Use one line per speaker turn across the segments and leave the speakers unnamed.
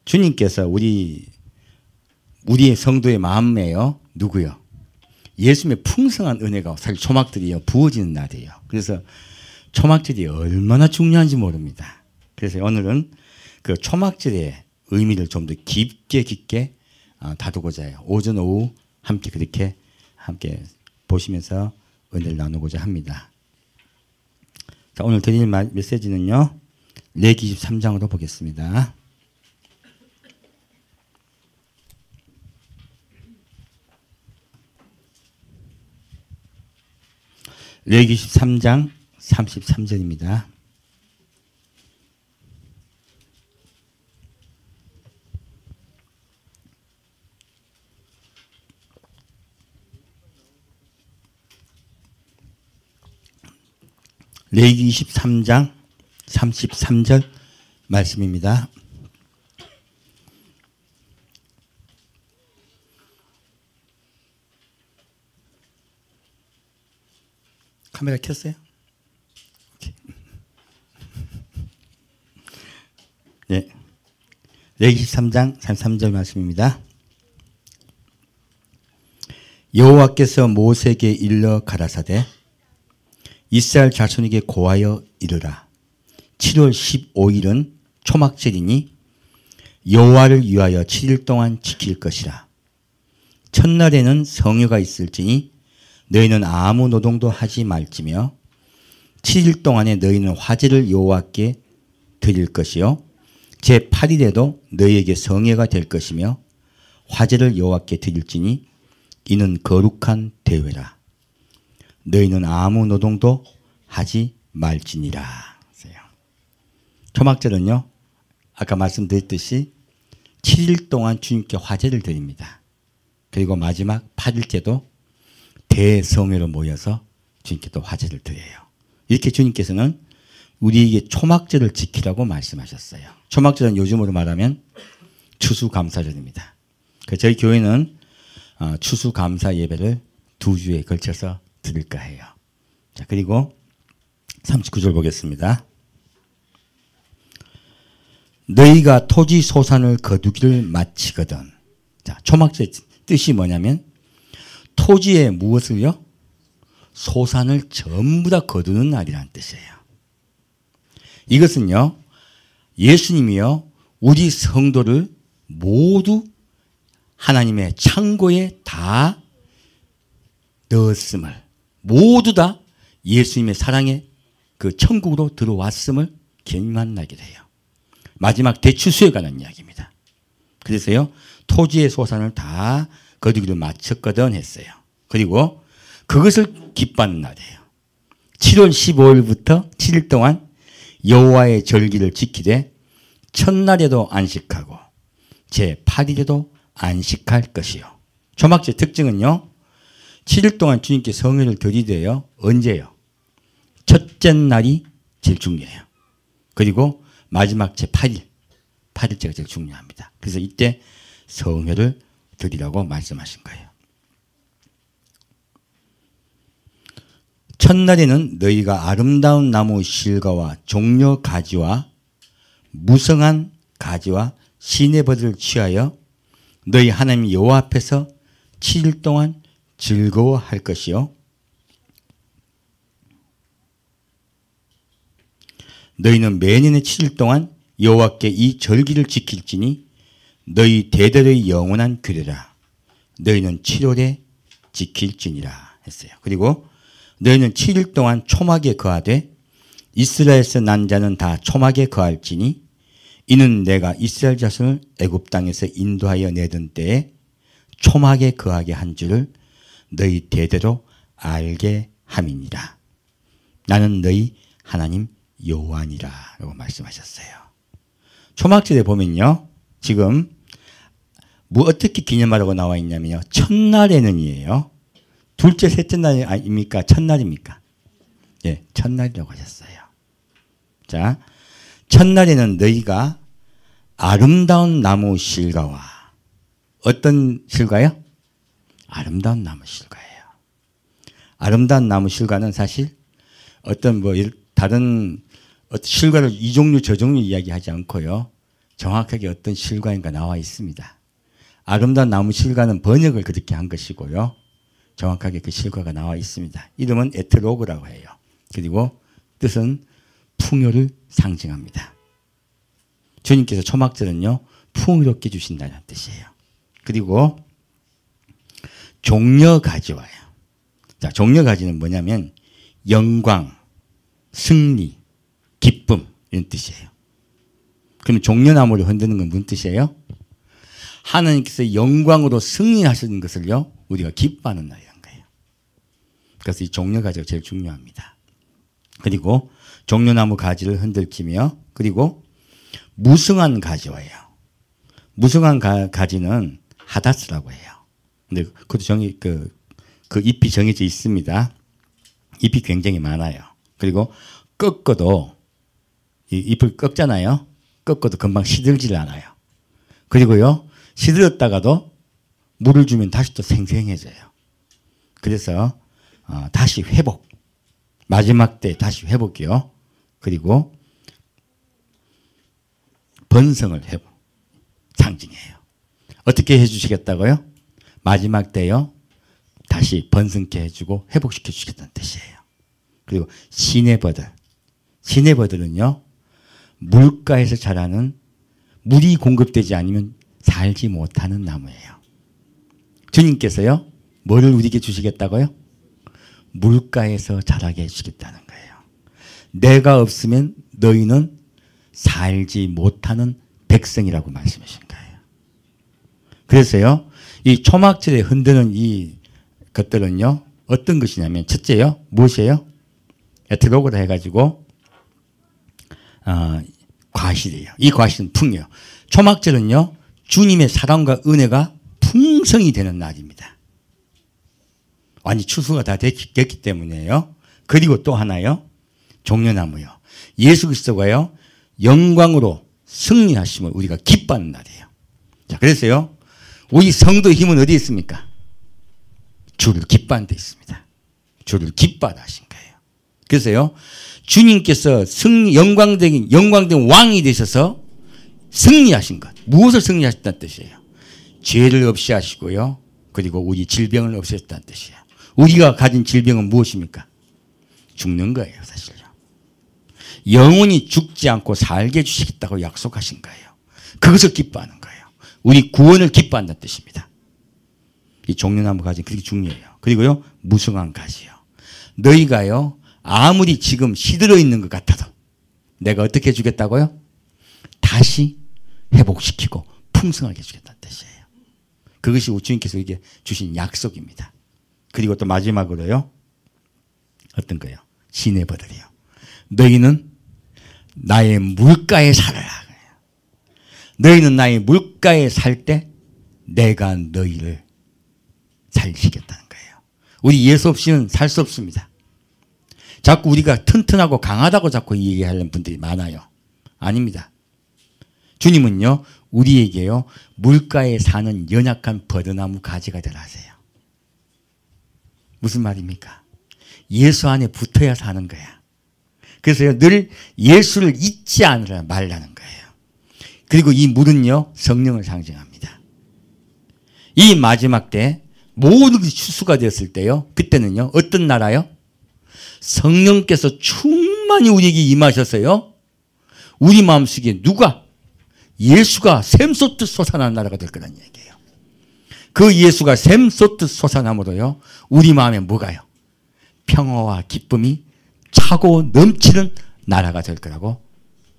주님께서 우리의 성도의 마음에요. 누구요? 예수님의 풍성한 은혜가 사실 초막절이 부어지는 날이에요. 그래서 초막절이 얼마나 중요한지 모릅니다. 그래서 오늘은 그 초막절의 의미를 좀 더 깊게 다루고자 해요. 오전 오후 함께 그렇게 함께 보시면서 은혜를 나누고자 합니다. 자, 오늘 드릴 메시지는요. 레위기 23장으로 보겠습니다. 레위기 13장 33절입니다. 레위기 23장 33절 말씀입니다. 카메라 켰어요? 네. 레위기 13장 33절 말씀입니다. 여호와께서 모세에게 일러 가라사대 이스라엘 자손에게 고하여 이르라. 7월 15일은 초막절이니 여호와를 위하여 7일 동안 지킬 것이라. 첫날에는 성회가 있을지니 너희는 아무 노동도 하지 말지며 7일 동안에 너희는 화제를 여호와께 드릴 것이요 제8일에도 너희에게 성회가 될 것이며 화제를 여호와께 드릴지니 이는 거룩한 대회라. 너희는 아무 노동도 하지 말지니라. 초막절은요, 아까 말씀드렸듯이 7일 동안 주님께 화제를 드립니다. 그리고 마지막 8일째도 대성회로 모여서 주님께 또 화제를 드려요. 이렇게 주님께서는 우리에게 초막절을 지키라고 말씀하셨어요. 초막절은 요즘으로 말하면 추수감사절입니다. 저희 교회는 추수감사 예배를 2주에 걸쳐서 드릴까 해요. 자, 그리고 39절 보겠습니다. 너희가 토지 소산을 거두기를 마치거든. 자, 초막절의 뜻이 뭐냐면 토지에 무엇을요? 소산을 전부 다 거두는 날이라는 뜻이에요. 이것은요, 예수님이요, 우리 성도를 모두 하나님의 창고에 다 넣었음을, 모두 다 예수님의 사랑의 그 천국으로 들어왔음을 경험하게 돼요. 마지막 대추수에 관한 이야기입니다. 그래서요, 토지의 소산을 다 거두기를 마쳤거든 했어요. 그리고 그것을 기뻐하는 날이에요. 7월 15일부터 7일 동안 여호와의 절기를 지키되 첫날에도 안식하고 제8일에도 안식할 것이요. 초막절 특징은요, 7일 동안 주님께 성회를 드리되요. 언제요? 첫째 날이 제일 중요해요. 그리고 마지막 제8일, 8일째가 제일 중요합니다. 그래서 이때 성회를 드리라고 말씀하신 거예요. 첫날에는 너희가 아름다운 나무 실과와 종려 가지와 무성한 가지와 시내버들을 취하여 너희 하나님 여호와 앞에서 7일 동안 즐거워할 것이요 너희는 매년의 7일 동안 여호와께 이 절기를 지킬지니 너희 대대의 영원한 규례라. 너희는 7월에 지킬지니라 했어요. 그리고 너희는 7일 동안 초막에 거하되 이스라엘에서 난 자는 다 초막에 거할지니 이는 내가 이스라엘 자손을 애굽 땅에서 인도하여 내던 때에 초막에 거하게 한 줄을 너희 대대로 알게 함이니라. 나는 너희 하나님 여호와니라 라고 말씀하셨어요. 초막절에 보면요, 지금 뭐 어떻게 기념하라고 나와 있냐면요, 첫날에는이에요. 둘째, 셋째 날 아닙니까? 첫날입니까? 예, 첫날이라고 하셨어요. 자, 첫날에는 너희가 아름다운 나무 실과와 어떤 실과요? 아름다운 나무 실과예요. 아름다운 나무 실과는 사실 어떤 뭐 다른 실과를 이 종류 저 종류 이야기하지 않고요. 정확하게 어떤 실과인가 나와 있습니다. 아름다운 나무 실과는 번역을 그렇게 한 것이고요. 정확하게 그 실과가 나와 있습니다. 이름은 에트로그라고 해요. 그리고 뜻은 풍요를 상징합니다. 주님께서 초막절은요, 풍요롭게 주신다는 뜻이에요. 그리고 종려가지와요. 자, 종려가지는 뭐냐면 영광, 승리, 기쁨 이런 뜻이에요. 그럼 종려나무를 흔드는 건 무슨 뜻이에요? 하나님께서 영광으로 승리하시는 것을요, 우리가 기뻐하는 날이라는 거예요. 그래서 이 종려가지가 제일 중요합니다. 그리고 종려나무 가지를 흔들키며, 그리고 무성한 가지와요. 무성한 가지는 하다스라고 해요. 근데 그것도 그 잎이 정해져 있습니다. 잎이 굉장히 많아요. 그리고 꺾어도, 이 잎을 꺾잖아요. 꺾어도 금방 시들질 않아요. 그리고요, 시들었다가도 물을 주면 다시 또 생생해져요. 그래서 다시 회복, 마지막 때 다시 회복이요. 그리고 번성을 상징해요. 어떻게 해주시겠다고요? 마지막 때요, 다시 번성케 해주고 회복시켜 주시겠다는 뜻이에요. 그리고 시내버들. 시내버들은요, 물가에서 자라는, 물이 공급되지 않으면 살지 못하는 나무예요. 주님께서요, 뭐를 우리에게 주시겠다고요? 물가에서 자라게 해주시겠다는 거예요. 내가 없으면 너희는 살지 못하는 백성이라고 말씀하신 거예요. 그래서요, 이 초막절에 흔드는 이 것들은요, 어떤 것이냐면, 첫째요, 무엇이에요? 에트로그라 해가지고 과실이에요. 이 과실은 풍요. 초막절은요, 주님의 사랑과 은혜가 풍성이 되는 날입니다. 완전히 추수가 다 됐기 때문에요. 그리고 또 하나요, 종려나무요. 예수 그리스도가요, 영광으로 승리하심을 우리가 기뻐하는 날이에요. 자, 그래서요, 우리 성도의 힘은 어디에 있습니까? 주를 기뻐하는 데 있습니다. 주를 기뻐하다 하신 거예요. 그래서요, 주님께서 영광된 왕이 되셔서 승리하신 것. 무엇을 승리하셨다는 뜻이에요? 죄를 없이 하시고요. 그리고 우리 질병을 없애셨다는 뜻이에요. 우리가 가진 질병은 무엇입니까? 죽는 거예요, 사실요. 영원히 죽지 않고 살게 해주시겠다고 약속하신 거예요. 그것을 기뻐하는 거예요. 우리 구원을 기뻐한다는 뜻입니다. 이 종려나무 가지 그렇게 중요해요. 그리고요, 무성한 가지요. 너희가요, 아무리 지금 시들어 있는 것 같아도 내가 어떻게 해주겠다고요? 다시 회복시키고 풍성하게 해주겠다는 뜻이에요. 그것이 주님께서 이게 주신 약속입니다. 그리고 또 마지막으로요, 어떤 거요? 시내버들이요. 너희는 나의 물가에 살아라. 너희는 나의 물가에 살 때 내가 너희를 살리겠다는 거예요. 우리 예수 없이는 살 수 없습니다. 자꾸 우리가 튼튼하고 강하다고 자꾸 얘기하는 분들이 많아요. 아닙니다. 주님은요, 우리에게요, 물가에 사는 연약한 버드나무 가지가 되라 하세요. 무슨 말입니까? 예수 안에 붙어야 사는 거야. 그래서 늘 예수를 잊지 말라는 거예요. 그리고 이 물은요, 성령을 상징합니다. 이 마지막 때 모든 것이 추수가 되었을 때요, 그때는요, 어떤 나라요? 성령께서 충만히 우리에게 임하셔서요, 우리 마음속에 누가? 예수가 샘솟듯 솟아나는 나라가 될 거란 얘기예요. 그 예수가 샘솟듯 솟아남으로요, 우리 마음에 뭐가요? 평화와 기쁨이 차고 넘치는 나라가 될 거라고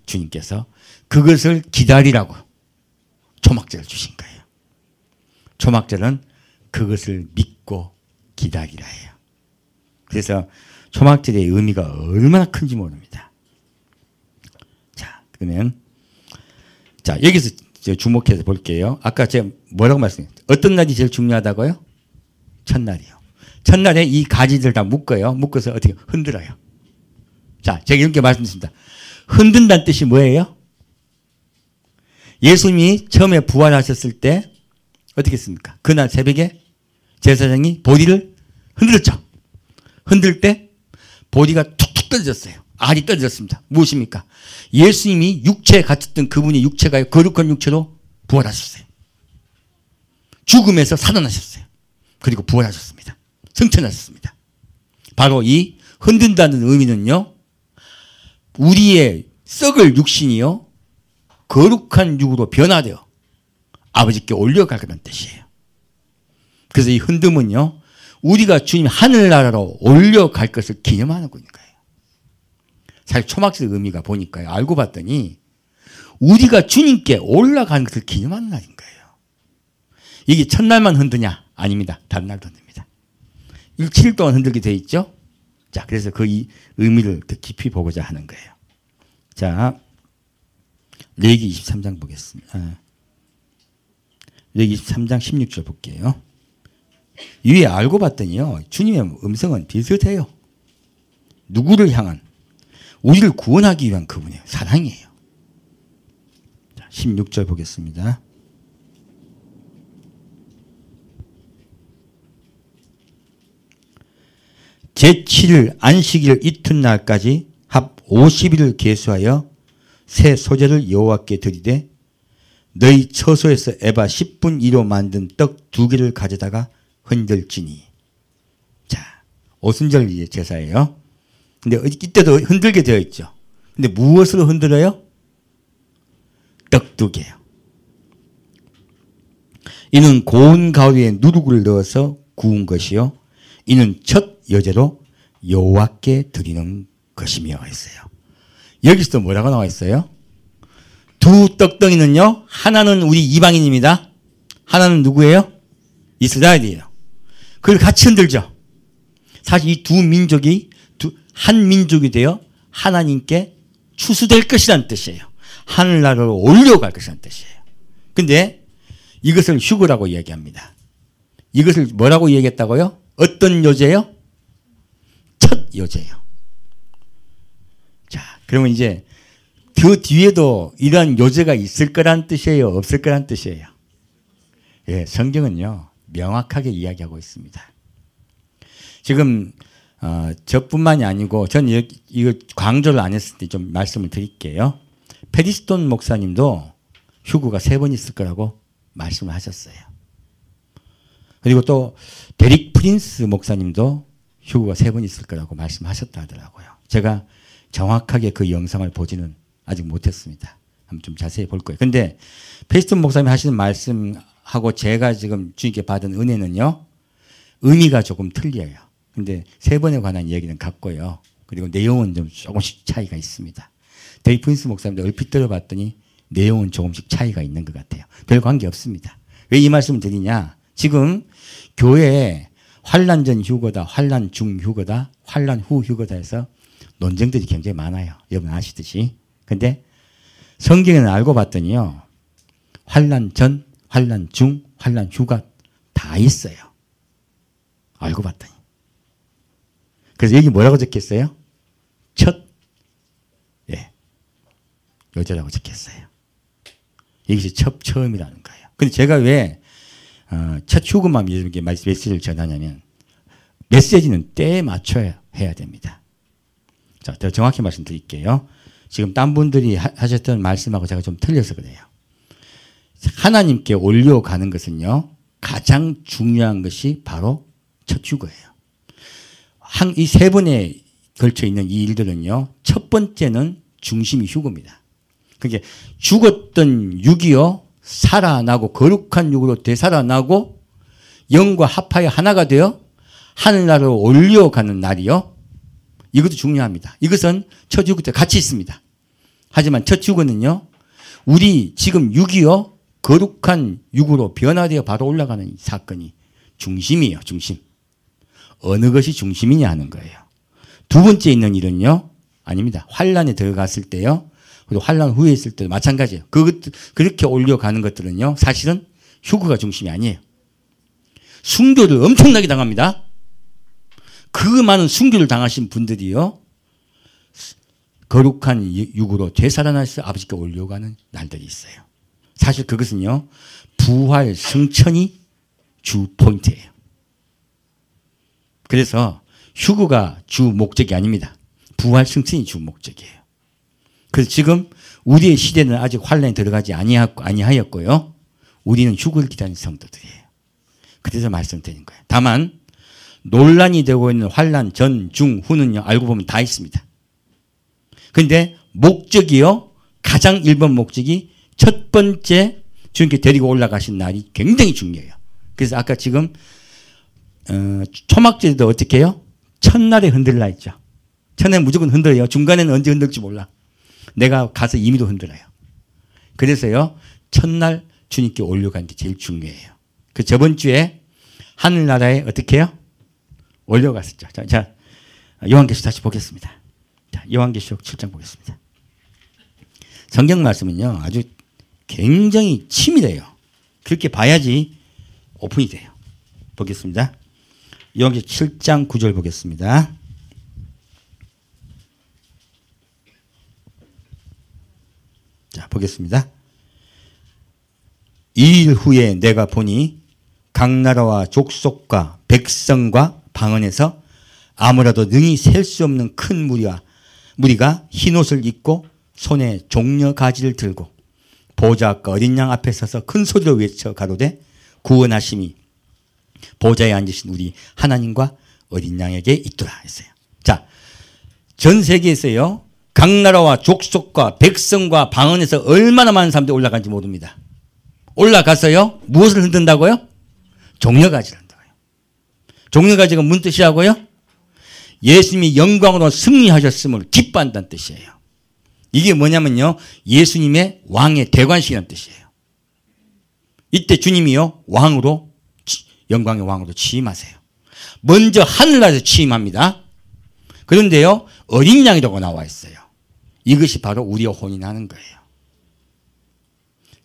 주님께서 그것을 기다리라고 초막절을 주신 거예요. 초막절은 그것을 믿고 기다리라 해요. 그래서 초막절의 의미가 얼마나 큰지 모릅니다. 자, 그러면 자, 여기서 주목해서 볼게요. 아까 제가 뭐라고 말씀드렸어요? 어떤 날이 제일 중요하다고요? 첫날이요. 첫날에 이 가지들 다 묶어요. 묶어서 어떻게 흔들어요. 자, 제가 이렇게 말씀드렸습니다. 흔든다는 뜻이 뭐예요? 예수님이 처음에 부활하셨을 때 어떻게 했습니까? 그날 새벽에 제사장이 보리를 흔들었죠. 흔들 때 보리가 툭툭 떨어졌어요. 알이 떨어졌습니다. 무엇입니까? 예수님이 육체에 갇혔던 그분의 육체가 거룩한 육체로 부활하셨어요. 죽음에서 살아나셨어요. 그리고 부활하셨습니다. 승천하셨습니다. 바로 이 흔든다는 의미는요, 우리의 썩을 육신이요 거룩한 육으로 변화되어 아버지께 올려갈 거라는 뜻이에요. 그래서 이 흔듦은요, 우리가 주님 하늘나라로 올려갈 것을 기념하는 거예요. 사실 초막절 의미가 보니까요, 알고 봤더니 우리가 주님께 올라가는 것을 기념하는 날인 거예요. 이게 첫날만 흔드냐? 아닙니다. 다른 날도 흔듭니다. 7일 동안 흔들게 되어 있죠. 자, 그래서 그 의미를 더 깊이 보고자 하는 거예요. 자, 레위기 23장 보겠습니다. 레위기 23장 16절 볼게요. 위에 알고 봤더니요, 주님의 음성은 비슷해요. 누구를 향한? 우리를 구원하기 위한 그분의 사랑이에요. 자, 16절 보겠습니다. 제7일 안식일 이튿날까지 합 50일을 계수하여 새 소재를 여호와께 드리되 너희 처소에서 에바 10분 2로 만든 떡 2개를 가져다가 흔들지니. 자, 오순절 제사예요. 근데 이때도 흔들게 되어 있죠. 근데 무엇으로 흔들어요? 떡 2개요. 이는 고운 가루에 누룩을 넣어서 구운 것이요, 이는 첫 여제로 여호와께 드리는 것이며 했어요. 여기서도 뭐라고 나와 있어요? 두 떡덩이는요, 하나는 우리 이방인입니다. 하나는 누구예요? 이스라엘이에요. 그걸 같이 흔들죠. 사실 이 두 민족이 한 민족이 되어 하나님께 추수될 것이라는 뜻이에요. 하늘나라로 올려갈 것이라는 뜻이에요. 근데 이것을 휴거라고 이야기합니다. 이것을 뭐라고 얘기했다고요? 어떤 여제요? 첫 여제요. 자, 그러면 이제 그 뒤에도 이러한 여제가 있을 거란 뜻이에요? 없을 거란 뜻이에요? 예, 성경은요, 명확하게 이야기하고 있습니다. 지금 저뿐만이 아니고 저는 이거 강조를 안 했을 때 좀 말씀을 드릴게요. 페리스톤 목사님도 휴거가 3번 있을 거라고 말씀을 하셨어요. 그리고 또 데릭 프린스 목사님도 휴거가 3번 있을 거라고 말씀하셨다 하더라고요. 제가 정확하게 그 영상을 보지는 아직 못했습니다. 한번 좀 자세히 볼 거예요. 근데 페리스톤 목사님이 하시는 말씀하고 제가 지금 주님께 받은 은혜는요, 의미가 조금 틀려요. 근데 3번에 관한 얘기는 같고요. 그리고 내용은 좀 조금씩 차이가 있습니다. 데릭 프린스 목사님도 얼핏 들어봤더니 내용은 조금씩 차이가 있는 것 같아요. 별 관계 없습니다. 왜 이 말씀을 드리냐? 지금 교회에 환난 전 휴거다, 환난 중 휴거다, 환난 후 휴거다 해서 논쟁들이 굉장히 많아요. 여러분 아시듯이. 근데 성경에는 알고 봤더니요, 환난 전, 환난 중, 환난 후가 다 있어요. 알고 봤더니. 그래서 여기 뭐라고 적혔어요? 첫, 예, 여자라고 적혔어요. 여기서 처음이라는 거예요. 근데 제가 왜 첫 휴거만 이렇게 메시지를 전하냐면, 메시지는 때에 맞춰야 해야 됩니다. 자, 더 정확히 말씀드릴게요. 지금 딴 분들이 하셨던 말씀하고 제가 좀 틀려서 그래요. 하나님께 올려가는 것은요, 가장 중요한 것이 바로 첫 휴거예요. 이 3번에 걸쳐 있는 이 일들은요, 첫 번째는 중심이 휴거입니다. 그게 죽었던 육이요, 살아나고 거룩한 육으로 되살아나고 영과 합하여 하나가 되어 하늘나라로 올려가는 날이요. 이것도 중요합니다. 이것은 첫 휴거 때 같이 있습니다. 하지만 첫 휴거는요, 우리 지금 육이요, 거룩한 육으로 변화되어 바로 올라가는 사건이 중심이에요. 중심. 어느 것이 중심이냐 하는 거예요. 두 번째 있는 일은요, 아닙니다. 환란에 들어갔을 때요, 그리고 환란 후에 있을 때도 마찬가지예요. 그렇게 올려가는 것들은요, 사실은 휴거가 중심이 아니에요. 순교를 엄청나게 당합니다. 그 많은 순교를 당하신 분들이요, 거룩한 육으로 되살아나서 아버지께 올려가는 날들이 있어요. 사실 그것은요, 부활 승천이 주 포인트예요. 그래서 휴거가 주 목적이 아닙니다. 부활 승천이 주 목적이에요. 그래서 지금 우리의 시대는 아직 환란에 들어가지 아니하였고요. 우리는 휴거를 기다리는 성도들이에요. 그래서 말씀드린 거예요. 다만 논란이 되고 있는 환란 전, 중, 후는요. 알고 보면 다 있습니다. 그런데 목적이요. 가장 1번 목적이 첫 번째 주님께 데리고 올라가신 날이 굉장히 중요해요. 그래서 아까 지금 초막절도 어떻게 해요? 첫날에 흔들라 했죠. 첫날에 무조건 흔들어요. 중간에는 언제 흔들지 몰라. 내가 가서 임의로 흔들어요. 그래서요. 첫날 주님께 올려가는 게 제일 중요해요. 그 저번 주에 하늘나라에 어떻게 해요? 올려갔었죠. 자, 요한계시록 다시 보겠습니다. 자, 요한계시록 7장 보겠습니다. 성경 말씀은요. 아주 굉장히 치밀해요. 그렇게 봐야지 오픈이 돼요. 보겠습니다. 요한계시록 7장 9절 보겠습니다. 자, 보겠습니다. 2일 후에 내가 보니 각 나라와 족속과 백성과 방언에서 아무라도 능히 셀 수 없는 큰 무리가 흰옷을 입고 손에 종려 가지를 들고 보좌 앞과 어린 양 앞에 서서 큰 소리로 외쳐 가로되 구원하심이 보좌에 앉으신 우리 하나님과 어린 양에게 있도다 했어요. 자, 전 세계에서요. 각 나라와 족속과 백성과 방언에서 얼마나 많은 사람들이 올라간지 모릅니다. 올라가서요. 무엇을 흔든다고요? 종려가지를 흔들어요. 종려가지가 무슨 뜻이라고요? 예수님이 영광으로 승리하셨음을 기뻐한다는 뜻이에요. 이게 뭐냐면요. 예수님의 왕의 대관식이라는 뜻이에요. 이때 주님이요. 왕으로 영광의 왕으로 취임하세요. 먼저 하늘나라에서 취임합니다. 그런데요. 어린 양이라고 나와 있어요. 이것이 바로 우리와 혼인하는 거예요.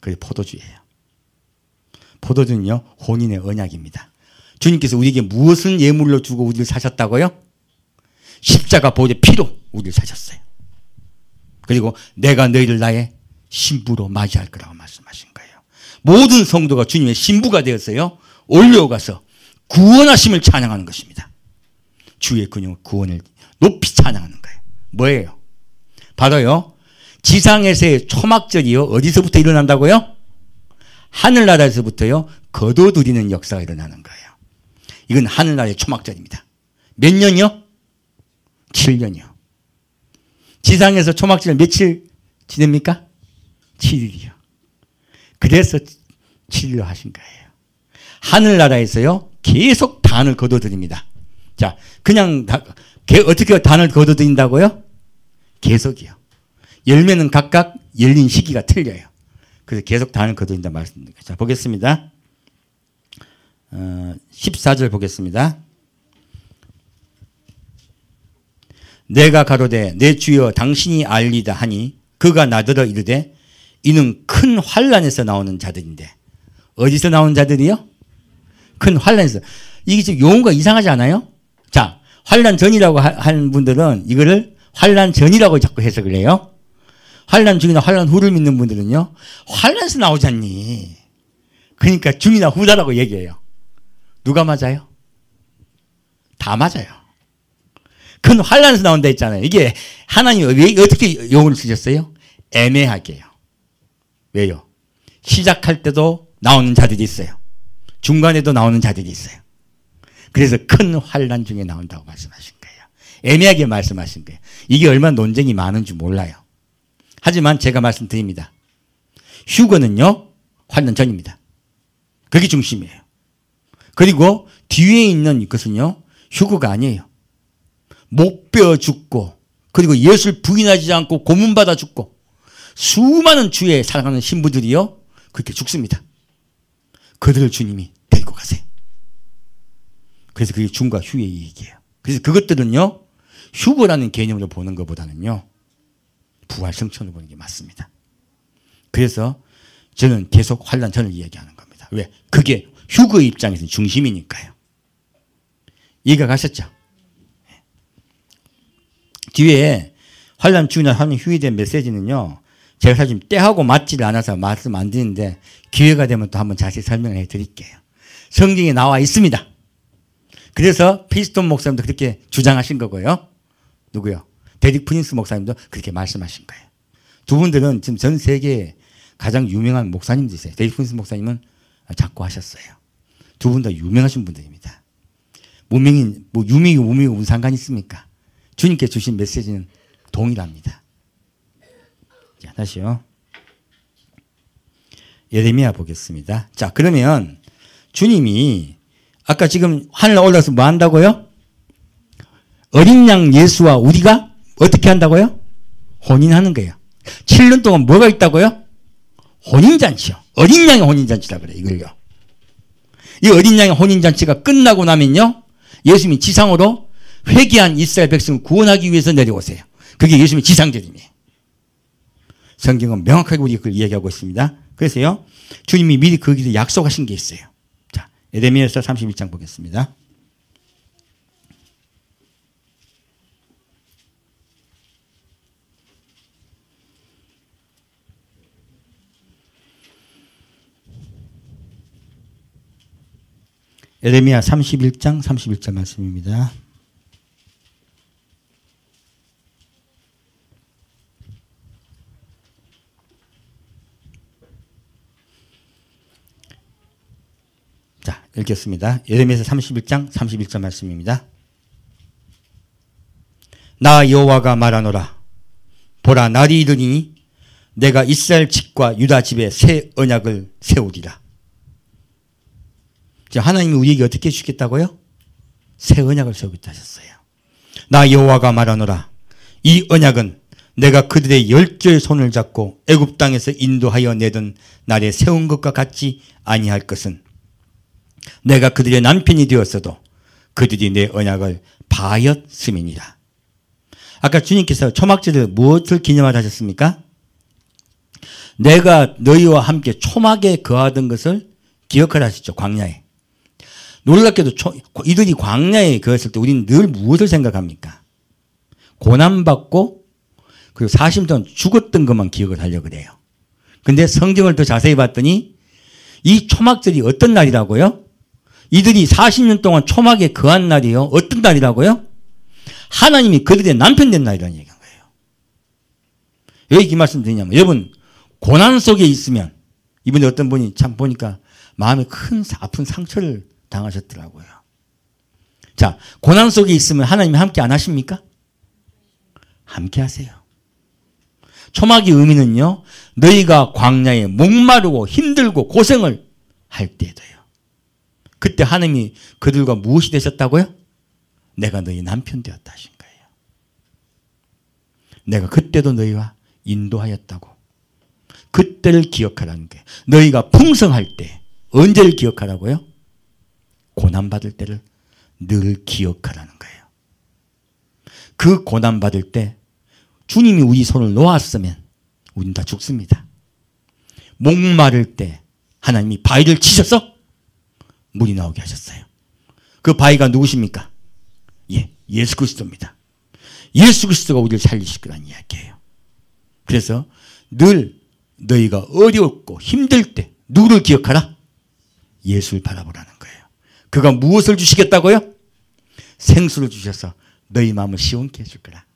그게 포도주예요. 포도주는요. 혼인의 언약입니다. 주님께서 우리에게 무엇을 예물로 주고 우리를 사셨다고요? 십자가 보혈의 피로 우리를 사셨어요. 그리고 내가 너희를 나의 신부로 맞이할 거라고 말씀하신 거예요. 모든 성도가 주님의 신부가 되었어요. 올려가서 구원하심을 찬양하는 것입니다. 주의 구원을 높이 찬양하는 거예요. 뭐예요? 바로요. 지상에서의 초막절이요. 어디서부터 일어난다고요? 하늘나라에서부터요. 거둬들이는 역사가 일어나는 거예요. 이건 하늘나라의 초막절입니다. 몇 년이요? 7년이요. 지상에서 초막절 며칠 지냅니까? 7일이요. 그래서 7일로 하신 거예요. 하늘나라에서요. 계속 단을 거둬들입니다. 자, 그냥 어떻게 단을 거둬들인다고요? 계속이요. 열매는 각각 열린 시기가 틀려요. 그래서 계속 단을 거둔다 말씀드립니다. 자, 보겠습니다. 14절 보겠습니다. 내가 가로되 내 주여 당신이 알리다 하니 그가 나더러 이르되 이는 큰 환란에서 나오는 자들인데. 어디서 나오는 자들이요? 큰 환란에서. 이게 지금 용어가 이상하지 않아요? 자, 환란 전이라고 하는 분들은 이거를 환란 전이라고 자꾸 해석을 해요. 환란 중이나 환란 후를 믿는 분들은요. 환란에서 나오지 않니? 그러니까 중이나 후다라고 얘기해요. 누가 맞아요? 다 맞아요. 큰 환란에서 나온다 했잖아요. 이게 하나님이 왜 어떻게 용어를 쓰셨어요? 애매하게요. 왜요? 시작할 때도 나오는 자들이 있어요. 중간에도 나오는 자들이 있어요. 그래서 큰 환란 중에 나온다고 말씀하신 거예요. 애매하게 말씀하신 거예요. 이게 얼마나 논쟁이 많은지 몰라요. 하지만 제가 말씀드립니다. 휴거는요. 환란 전입니다. 그게 중심이에요. 그리고 뒤에 있는 것은요. 휴거가 아니에요. 목베어 죽고 그리고 예수를 부인하지 않고 고문받아 죽고 수많은 주의 사랑하는 신부들이요. 그렇게 죽습니다. 그들을 주님이 데리고 가세요. 그래서 그게 중과 휴의 얘기예요. 그래서 그것들은요. 휴거라는 개념으로 보는 것보다는요. 부활 성천으로 보는 게 맞습니다. 그래서 저는 계속 환란 전을 이야기하는 겁니다. 왜? 그게 휴거의 입장에서는 중심이니까요. 이해가 가셨죠? 뒤에 환란 중이나 환란 후에 대한 메시지는요. 제가 사실 때하고 맞지를 않아서 말씀 안 드리는데 기회가 되면 또 한번 자세히 설명을 해드릴게요. 성경에 나와 있습니다. 그래서 피스톤 목사님도 그렇게 주장하신 거고요. 누구요? 데릭 프린스 목사님도 그렇게 말씀하신 거예요. 두 분들은 지금 전 세계에 가장 유명한 목사님들이세요. 데릭 프린스 목사님은 작고하셨어요. 두 분 다 유명하신 분들입니다. 무명이 뭐 유명이고 무명이고 무슨 상관이 있습니까? 주님께 주신 메시지는 동일합니다. 자, 다시요. 예레미야 보겠습니다. 자, 그러면 주님이 아까 지금 하늘 올라서 뭐 한다고요? 어린 양 예수와 우리가 어떻게 한다고요? 혼인하는 거예요. 7년 동안 뭐가 있다고요? 혼인잔치요. 어린 양의 혼인잔치라 그래요. 이걸요. 이 어린 양의 혼인잔치가 끝나고 나면요, 예수님이 지상으로 회개한 이스라엘 백성을 구원하기 위해서 내려오세요. 그게 예수님의 지상절임이에요. 성경은 명확하게 우리 그걸 이야기하고 있습니다. 그래서요, 주님이 미리 거기서 약속하신 게 있어요. 자, 에레미야서 31장 보겠습니다. 에레미야 31장 31절 말씀입니다. 자, 읽겠습니다. 예레미야서 31장 31절 말씀입니다. 나 여호와가 말하노라. 보라, 날이 이르니 내가 이스라엘 집과 유다 집에 새 언약을 세우리라. 하나님이 우리에게 어떻게 주겠다고요? 새 언약을 세우겠다 하셨어요. 나 여호와가 말하노라. 이 언약은 내가 그들의 열조의 손을 잡고 애굽 땅에서 인도하여 내던 날에 세운 것과 같지 아니할 것은 내가 그들의 남편이 되었어도 그들이 내 언약을 바였음이니라. 아까 주님께서 초막절을 무엇을 기념하라 하셨습니까? 내가 너희와 함께 초막에 거하던 것을 기억하라 하셨죠. 광야에. 놀랍게도 이들이 광야에 거했을 때 우리는 늘 무엇을 생각합니까? 고난받고 그리고 40년 동안 죽었던 것만 기억을 하려고 그래요. 근데 성경을 더 자세히 봤더니 이 초막절이 어떤 날이라고요? 이들이 40년 동안 초막에 거한 날이요. 어떤 날이라고요? 하나님이 그들의 남편 된 날이라는 얘기한 거예요. 왜 이 말씀 드리냐면, 여러분 고난 속에 있으면, 이번에 어떤 분이 참 보니까 마음에 큰 아픈 상처를 당하셨더라고요. 자, 고난 속에 있으면 하나님이 함께 안 하십니까? 함께 하세요. 초막의 의미는요, 너희가 광야에 목마르고 힘들고 고생을 할 때도요. 그때 하나님이 그들과 무엇이 되셨다고요? 내가 너희 남편 되었다 하신 거예요. 내가 그때도 너희와 인도하였다고. 그때를 기억하라는 거예요. 너희가 풍성할 때 언제를 기억하라고요? 고난받을 때를 늘 기억하라는 거예요. 그 고난받을 때 주님이 우리 손을 놓았으면 우린 다 죽습니다. 목마를 때 하나님이 바위를 치셔서 물이 나오게 하셨어요. 그 바위가 누구십니까? 예수 그리스도입니다. 예수 그리스도가 우리를 살리실 거라는 이야기예요. 그래서 늘 너희가 어렵고 힘들 때 누구를 기억하라? 예수를 바라보라는 거예요. 그가 무엇을 주시겠다고요? 생수를 주셔서 너희 마음을 시원케 해줄 거라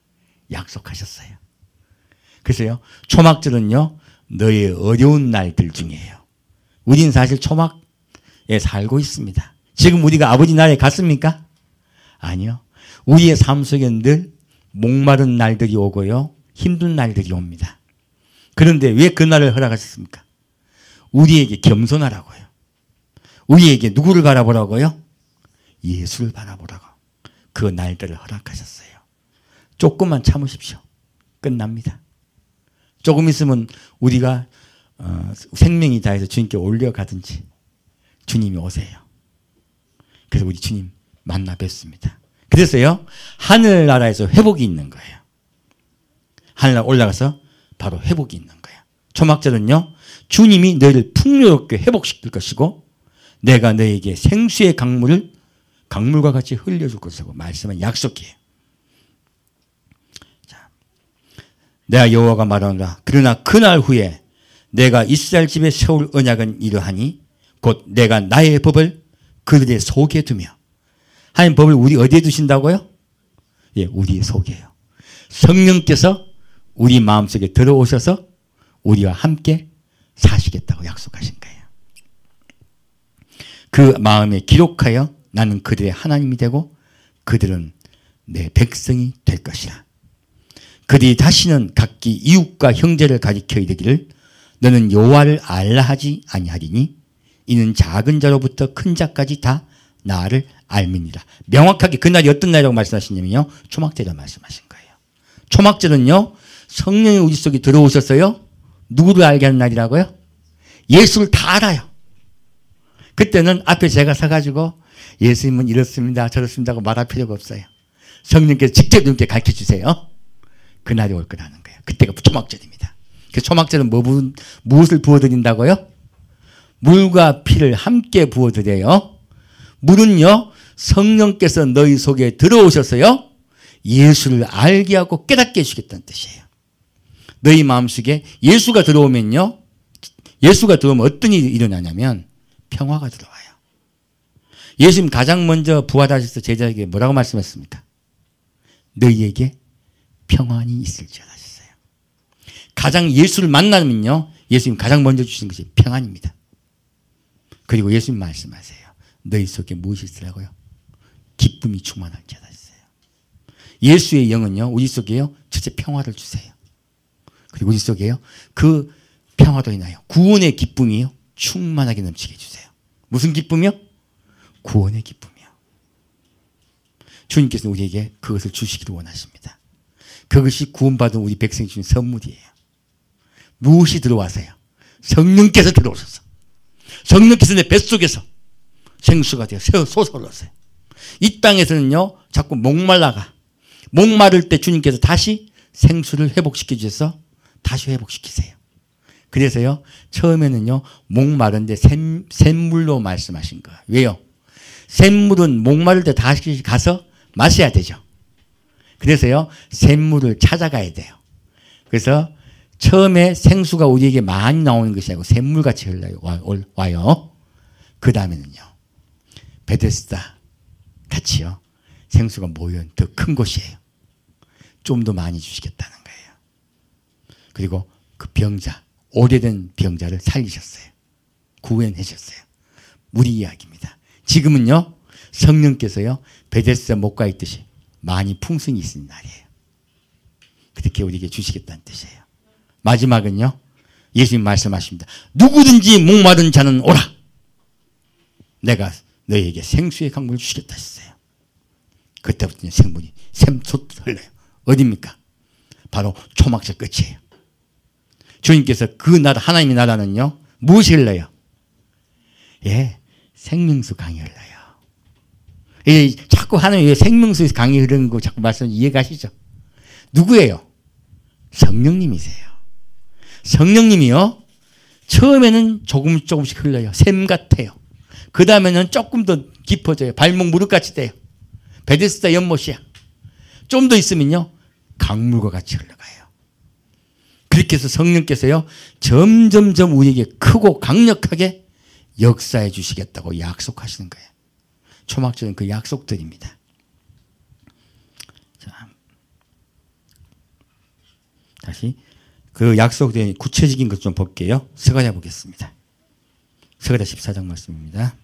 약속하셨어요. 그래서요, 초막절은요, 너희의 어려운 날들 중이에요. 우린 사실 초막에 살고 있습니다. 지금 우리가 아버지 나라에 갔습니까? 아니요. 우리의 삶 속에 늘 목마른 날들이 오고요, 힘든 날들이 옵니다. 그런데 왜 그 날을 허락하셨습니까? 우리에게 겸손하라고요. 우리에게 누구를 바라보라고요? 예수를 바라보라고 그 날들을 허락하셨어요. 조금만 참으십시오. 끝납니다. 조금 있으면 우리가 생명이 다해서 주님께 올려가든지 주님이 오세요. 그래서 우리 주님 만나 뵙습니다. 그래서요, 하늘나라에서 회복이 있는 거예요. 하늘나라 올라가서 바로 회복이 있는 거예요. 초막절은요, 주님이 너희를 풍요롭게 회복시킬 것이고 내가 너에게 생수의 강물을 강물과 같이 흘려줄 것이라고 말씀한 약속이에요. 자, 내가 여호와가 말하노라. 그러나 그날 후에 내가 이스라엘 집에 세울 언약은 이러하니 곧 내가 나의 법을 그들의 속에 두며. 하나님 법을 우리 어디에 두신다고요? 우리 속에요. 성령께서 우리 마음속에 들어오셔서 우리와 함께 사시겠다고 약속하신 거예요. 그 마음에 기록하여 나는 그들의 하나님이 되고 그들은 내 백성이 될 것이라. 그들이 다시는 각기 이웃과 형제를 가리켜 이르기를 너는 여호와를 알라 하지 아니하리니 이는 작은 자로부터 큰 자까지 다 나를 알미니라. 명확하게 그날이 어떤 날이라고 말씀하시냐면요, 초막절이라 말씀하신 거예요. 초막절은요, 성령이 우리 속에 들어오셨어요. 누구를 알게 하는 날이라고요? 예수를 다 알아요. 그때는 앞에 제가 서가지고 예수님은 이렇습니다 저렇습니다 하고 말할 필요가 없어요. 성령께서 직접 우리께 가르쳐주세요. 그날이 올 거라는 거예요. 그때가 초막절입니다. 그 초막절은 무엇을 부어드린다고요? 물과 피를 함께 부어드려요. 물은요, 성령께서 너희 속에 들어오셔서요, 예수를 알게 하고 깨닫게 해주겠다는 뜻이에요. 너희 마음속에 예수가 들어오면요, 예수가 들어오면 어떤 일이 일어나냐면 평화가 들어와요. 예수님 가장 먼저 부활하셔서 제자에게 뭐라고 말씀했습니까? 너희에게 평안이 있을지어다 하셨어요. 가장 예수를 만나면요, 예수님 가장 먼저 주신 것이 평안입니다. 그리고 예수님 말씀하세요. 너희 속에 무엇이 있으라고요? 기쁨이 충만할지어다 하셨어요. 예수의 영은요, 우리 속에요, 첫째 평화를 주세요. 그리고 우리 속에요, 그 평화도 인하여 구원의 기쁨이요, 충만하게 넘치게 해주세요. 무슨 기쁨이요? 구원의 기쁨이요. 주님께서 우리에게 그것을 주시기를 원하십니다. 그것이 구원받은 우리 백성이 주신 선물이에요. 무엇이 들어와서요? 성령께서 들어오셔서, 성령께서 내 뱃속에서 생수가 되어 솟아올랐어요. 이 땅에서는요, 자꾸 목말라가, 목마를 때 주님께서 다시 생수를 회복시켜 주셔서 다시 회복시키세요. 그래서요, 처음에는요, 목마른데 샘물로 말씀하신 거예요. 왜요? 샘물은 목마를 때 다시 가서 마셔야 되죠. 그래서요, 샘물을 찾아가야 돼요. 그래서 처음에 생수가 우리에게 많이 나오는 것이 아니고 샘물같이 와요. 그 다음에는요, 베데스다 같이요, 생수가 모여있는 더 큰 곳이에요. 좀 더 많이 주시겠다는 거예요. 그리고 그 병자, 오래된 병자를 살리셨어요. 구원하셨어요. 우리 이야기입니다. 지금은요, 성령께서요, 베데스다 못가 있듯이 많이 풍성이 있는 날이에요. 그렇게 우리에게 주시겠다는 뜻이에요. 마지막은요, 예수님 말씀하십니다. 누구든지 목마른 자는 오라. 내가 너희에게 생수의 강물을 주시겠다 하셨어요. 그때부터는 생물이 샘솟 흘러요. 어디입니까? 바로 초막절 끝이에요. 주님께서 그 나라, 하나님의 나라는요, 무엇이 흘러요? 예, 생명수 강이 흘러요. 예, 자꾸 하나님의 생명수 강이 흐르는 거 자꾸 말씀 이해가시죠? 누구예요? 성령님이세요. 성령님이요, 처음에는 조금씩 흘러요. 샘 같아요. 그 다음에는 조금 더 깊어져요. 발목 무릎같이 돼요. 베데스다 연못이야. 좀 더 있으면요, 강물과 같이 흘러가요. 그렇게 해서 성령께서요, 점점점 우리에게 크고 강력하게 역사해 주시겠다고 약속하시는 거예요. 초막절은 그 약속들입니다. 자, 다시 그 약속된 구체적인 것 좀 볼게요. 스가랴 보겠습니다. 스가랴 14장 말씀입니다.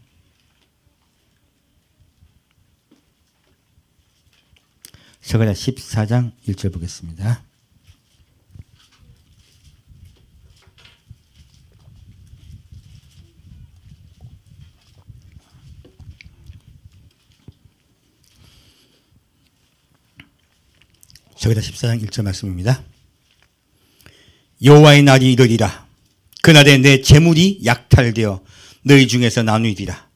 스가랴 14장 1절 보겠습니다. 스가랴 14장 1절 말씀입니다. 여호와의 날이 이르리라. 그날에 내 재물이 약탈되어 너희 중에서 나누리라.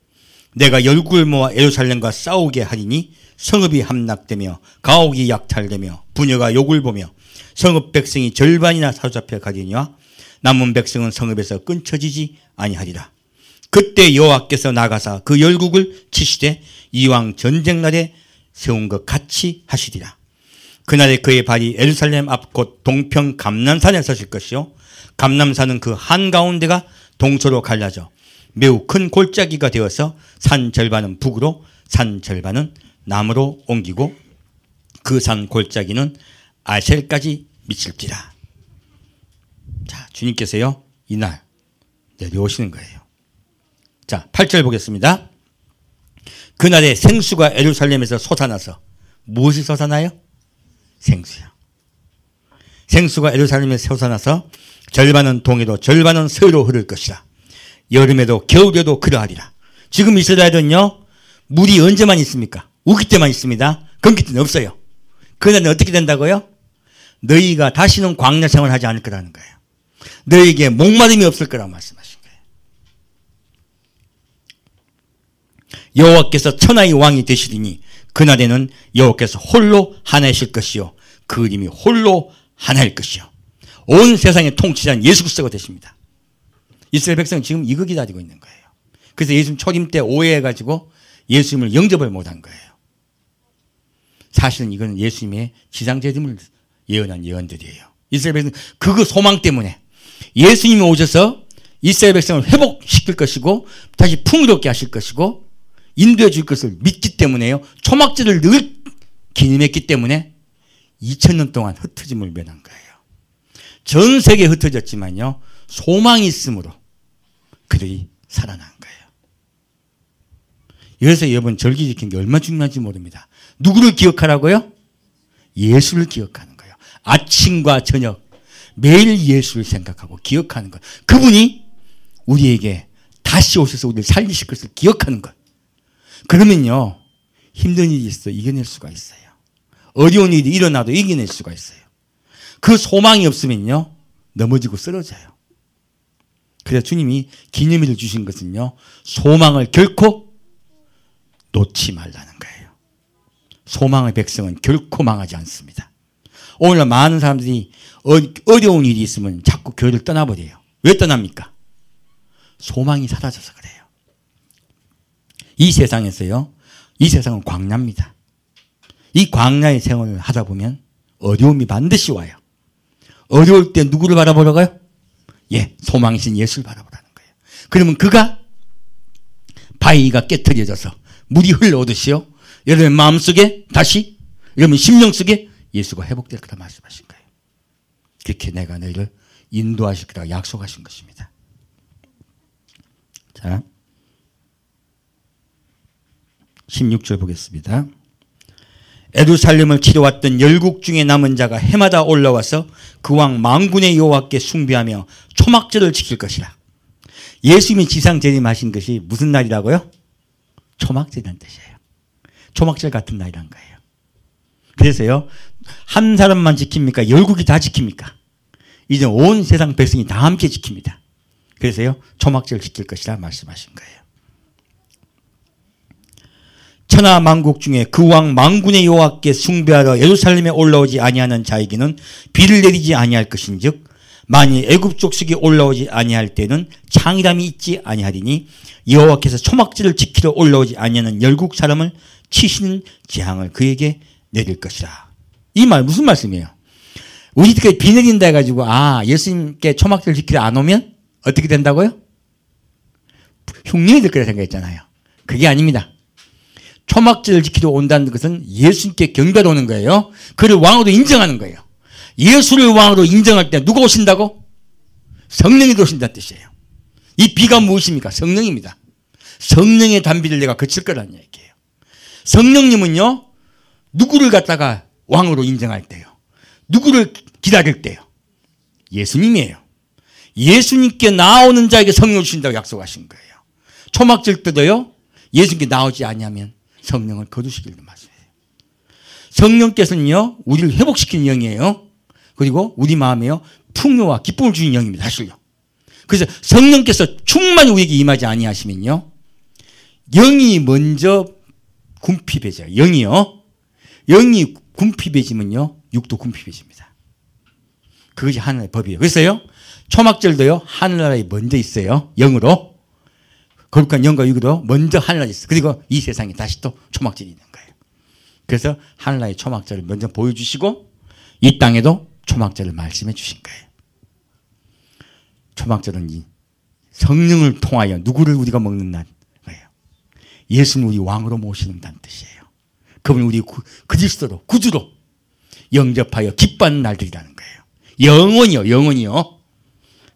내가 열국을 모아 예루살렘과 싸우게 하리니 성읍이 함락되며 가옥이 약탈되며 부녀가 욕을 보며 성읍 백성이 절반이나 사로잡혀 가리니와 남은 백성은 성읍에서 끊쳐지지 아니하리라. 그때 여호와께서 나가사 그 열국을 치시되 이왕 전쟁날에 세운 것 같이 하시리라. 그날에 그의 발이 예루살렘 앞 곧 동평 감람산에 서실 것이요 감람산은 그 한가운데가 동서로 갈라져 매우 큰 골짜기가 되어서 산 절반은 북으로 산 절반은 남으로 옮기고 그 산 골짜기는 아셀까지 미칠지라. 자, 주님께서요 이날 내려오시는 거예요. 자, 8절 보겠습니다. 그날에 생수가 예루살렘에서 솟아나서, 무엇이 솟아나요? 생수요. 생수가 예루살렘에서 솟아나서 절반은 동해로 절반은 서해로 흐를 것이라. 여름에도 겨울에도 그러하리라. 지금 이스라엘은요 물이 언제만 있습니까? 우기 때만 있습니다. 건기 때는 없어요. 그날은 어떻게 된다고요? 너희가 다시는 광야 생활을 하지 않을 거라는 거예요. 너희에게 목마름이 없을 거라고 말씀하신 거예요. 여호와께서 천하의 왕이 되시리니 그날에는 여호와께서 홀로 하나이실 것이요 그 이름이 홀로 하나일 것이요 온 세상의 통치자는 예수 그리스도가 되십니다. 이스라엘 백성은 지금 이거 기다리고 있는 거예요. 그래서 예수님 초림 때 오해해가지고 예수님을 영접을 못한 거예요. 사실은 이건 예수님의 지상재림을 예언한 예언들이에요. 이스라엘 백성은 그거 소망 때문에 예수님이 오셔서 이스라엘 백성을 회복시킬 것이고 다시 풍요롭게 하실 것이고 인도해 줄 것을 믿기 때문에요. 초막절을 늘 기념했기 때문에 2000년 동안 흩어짐을 면한 거예요. 전 세계에 흩어졌지만요. 소망이 있으므로 그들이 살아난 거예요. 그래서 여러분 절기 지키는 게 얼마나 중요한지 모릅니다. 누구를 기억하라고요? 예수를 기억하는 거예요. 아침과 저녁 매일 예수를 생각하고 기억하는 것. 그분이 우리에게 다시 오셔서 우리를 살리실 것을 기억하는 것. 그러면요 힘든 일이 있어 이겨낼 수가 있어요. 어려운 일이 일어나도 이겨낼 수가 있어요. 그 소망이 없으면요 넘어지고 쓰러져요. 그래서 주님이 기념일을 주신 것은요 소망을 결코 놓지 말라는 거예요. 소망의 백성은 결코 망하지 않습니다. 오늘날 많은 사람들이 어려운 일이 있으면 자꾸 교회를 떠나버려요. 왜 떠납니까? 소망이 사라져서 그래요. 이 세상에서요 이 세상은 광야입니다. 이 광야의 생활을 하다 보면 어려움이 반드시 와요. 어려울 때 누구를 바라보라고요? 소망이신 예수를 바라보라는 거예요. 그러면 그가 바위가 깨트려져서 물이 흘러오듯이요 여러분의 마음속에 다시 여러분 심령 속에 예수가 회복될 거라 말씀하신 거예요. 그렇게 내가 너희를 인도하실 거라고 약속하신 것입니다. 자 16절 보겠습니다. 예루살렘을 치러왔던 열국 중에 남은 자가 해마다 올라와서 그 왕 만군의 여호와께 숭배하며 초막절을 지킬 것이라. 예수님이 지상 재림하신 것이 무슨 날이라고요? 초막절이라는 뜻이에요. 초막절 같은 날이란 거예요. 그래서요 한 사람만 지킵니까? 열국이 다 지킵니까? 이제 온 세상 백성이 다 함께 지킵니다. 그래서요 초막절을 지킬 것이라 말씀하신 거예요. 천하 만국 중에 그 왕 만군의 여호와께 숭배하러 예루살렘에 올라오지 아니하는 자에게는 비를 내리지 아니할 것인즉 만일 애굽 족속이 올라오지 아니할 때는 창이람이 있지 아니하리니 여호와께서 초막절을 지키러 올라오지 아니하는 열국 사람을 치시는 재앙을 그에게 내릴 것이라. 이 말 무슨 말씀이에요? 우리들께 비 내린다 해가지고 예수님께 초막절 지키러 안 오면 어떻게 된다고요? 흉년이 될 거라 생각했잖아요. 그게 아닙니다. 초막절을 지키러 온다는 것은 예수님께 경배하러 오는 거예요. 그를 왕으로 인정하는 거예요. 예수를 왕으로 인정할 때 누가 오신다고? 성령이 오신다는 뜻이에요. 이 비가 무엇입니까? 성령입니다. 성령의 단비를 내가 그칠 거라는 얘기예요. 성령님은요 누구를 갖다가 왕으로 인정할 때요? 누구를 기다릴 때요? 예수님이에요. 예수님께 나오는 자에게 성령을 주신다고 약속하신 거예요. 초막절 때도요 예수님께 나오지 아니하면 성령을 거두시기를 말씀해요. 성령께서는요 우리를 회복시키는 영이에요. 그리고 우리 마음에요 풍요와 기쁨을 주는 영입니다. 사실요. 그래서 성령께서 충만히 우리에게 임하지 아니하시면요 영이 먼저 궁핍해져요. 영이 궁핍해지면요 육도 궁핍해집니다. 그것이 하늘의 법이에요. 그래서요 초막절도요 하늘나라에 먼저 있어요. 영으로. 거룩한 영과 육으로 먼저 하늘나라에 있어요. 그리고 이 세상에 다시 또 초막절이 있는 거예요. 그래서 하늘나라의 초막절을 먼저 보여주시고 이 땅에도 초막절을 말씀해 주신 거예요. 초막절은 이 성령을 통하여 누구를 우리가 먹는 날 거예요. 예수는 우리 왕으로 모시는다는 뜻이에요. 그분은 우리 그리스도로 구주로 영접하여 기뻐하는 날들이라는 거예요. 영원히요. 영원히요.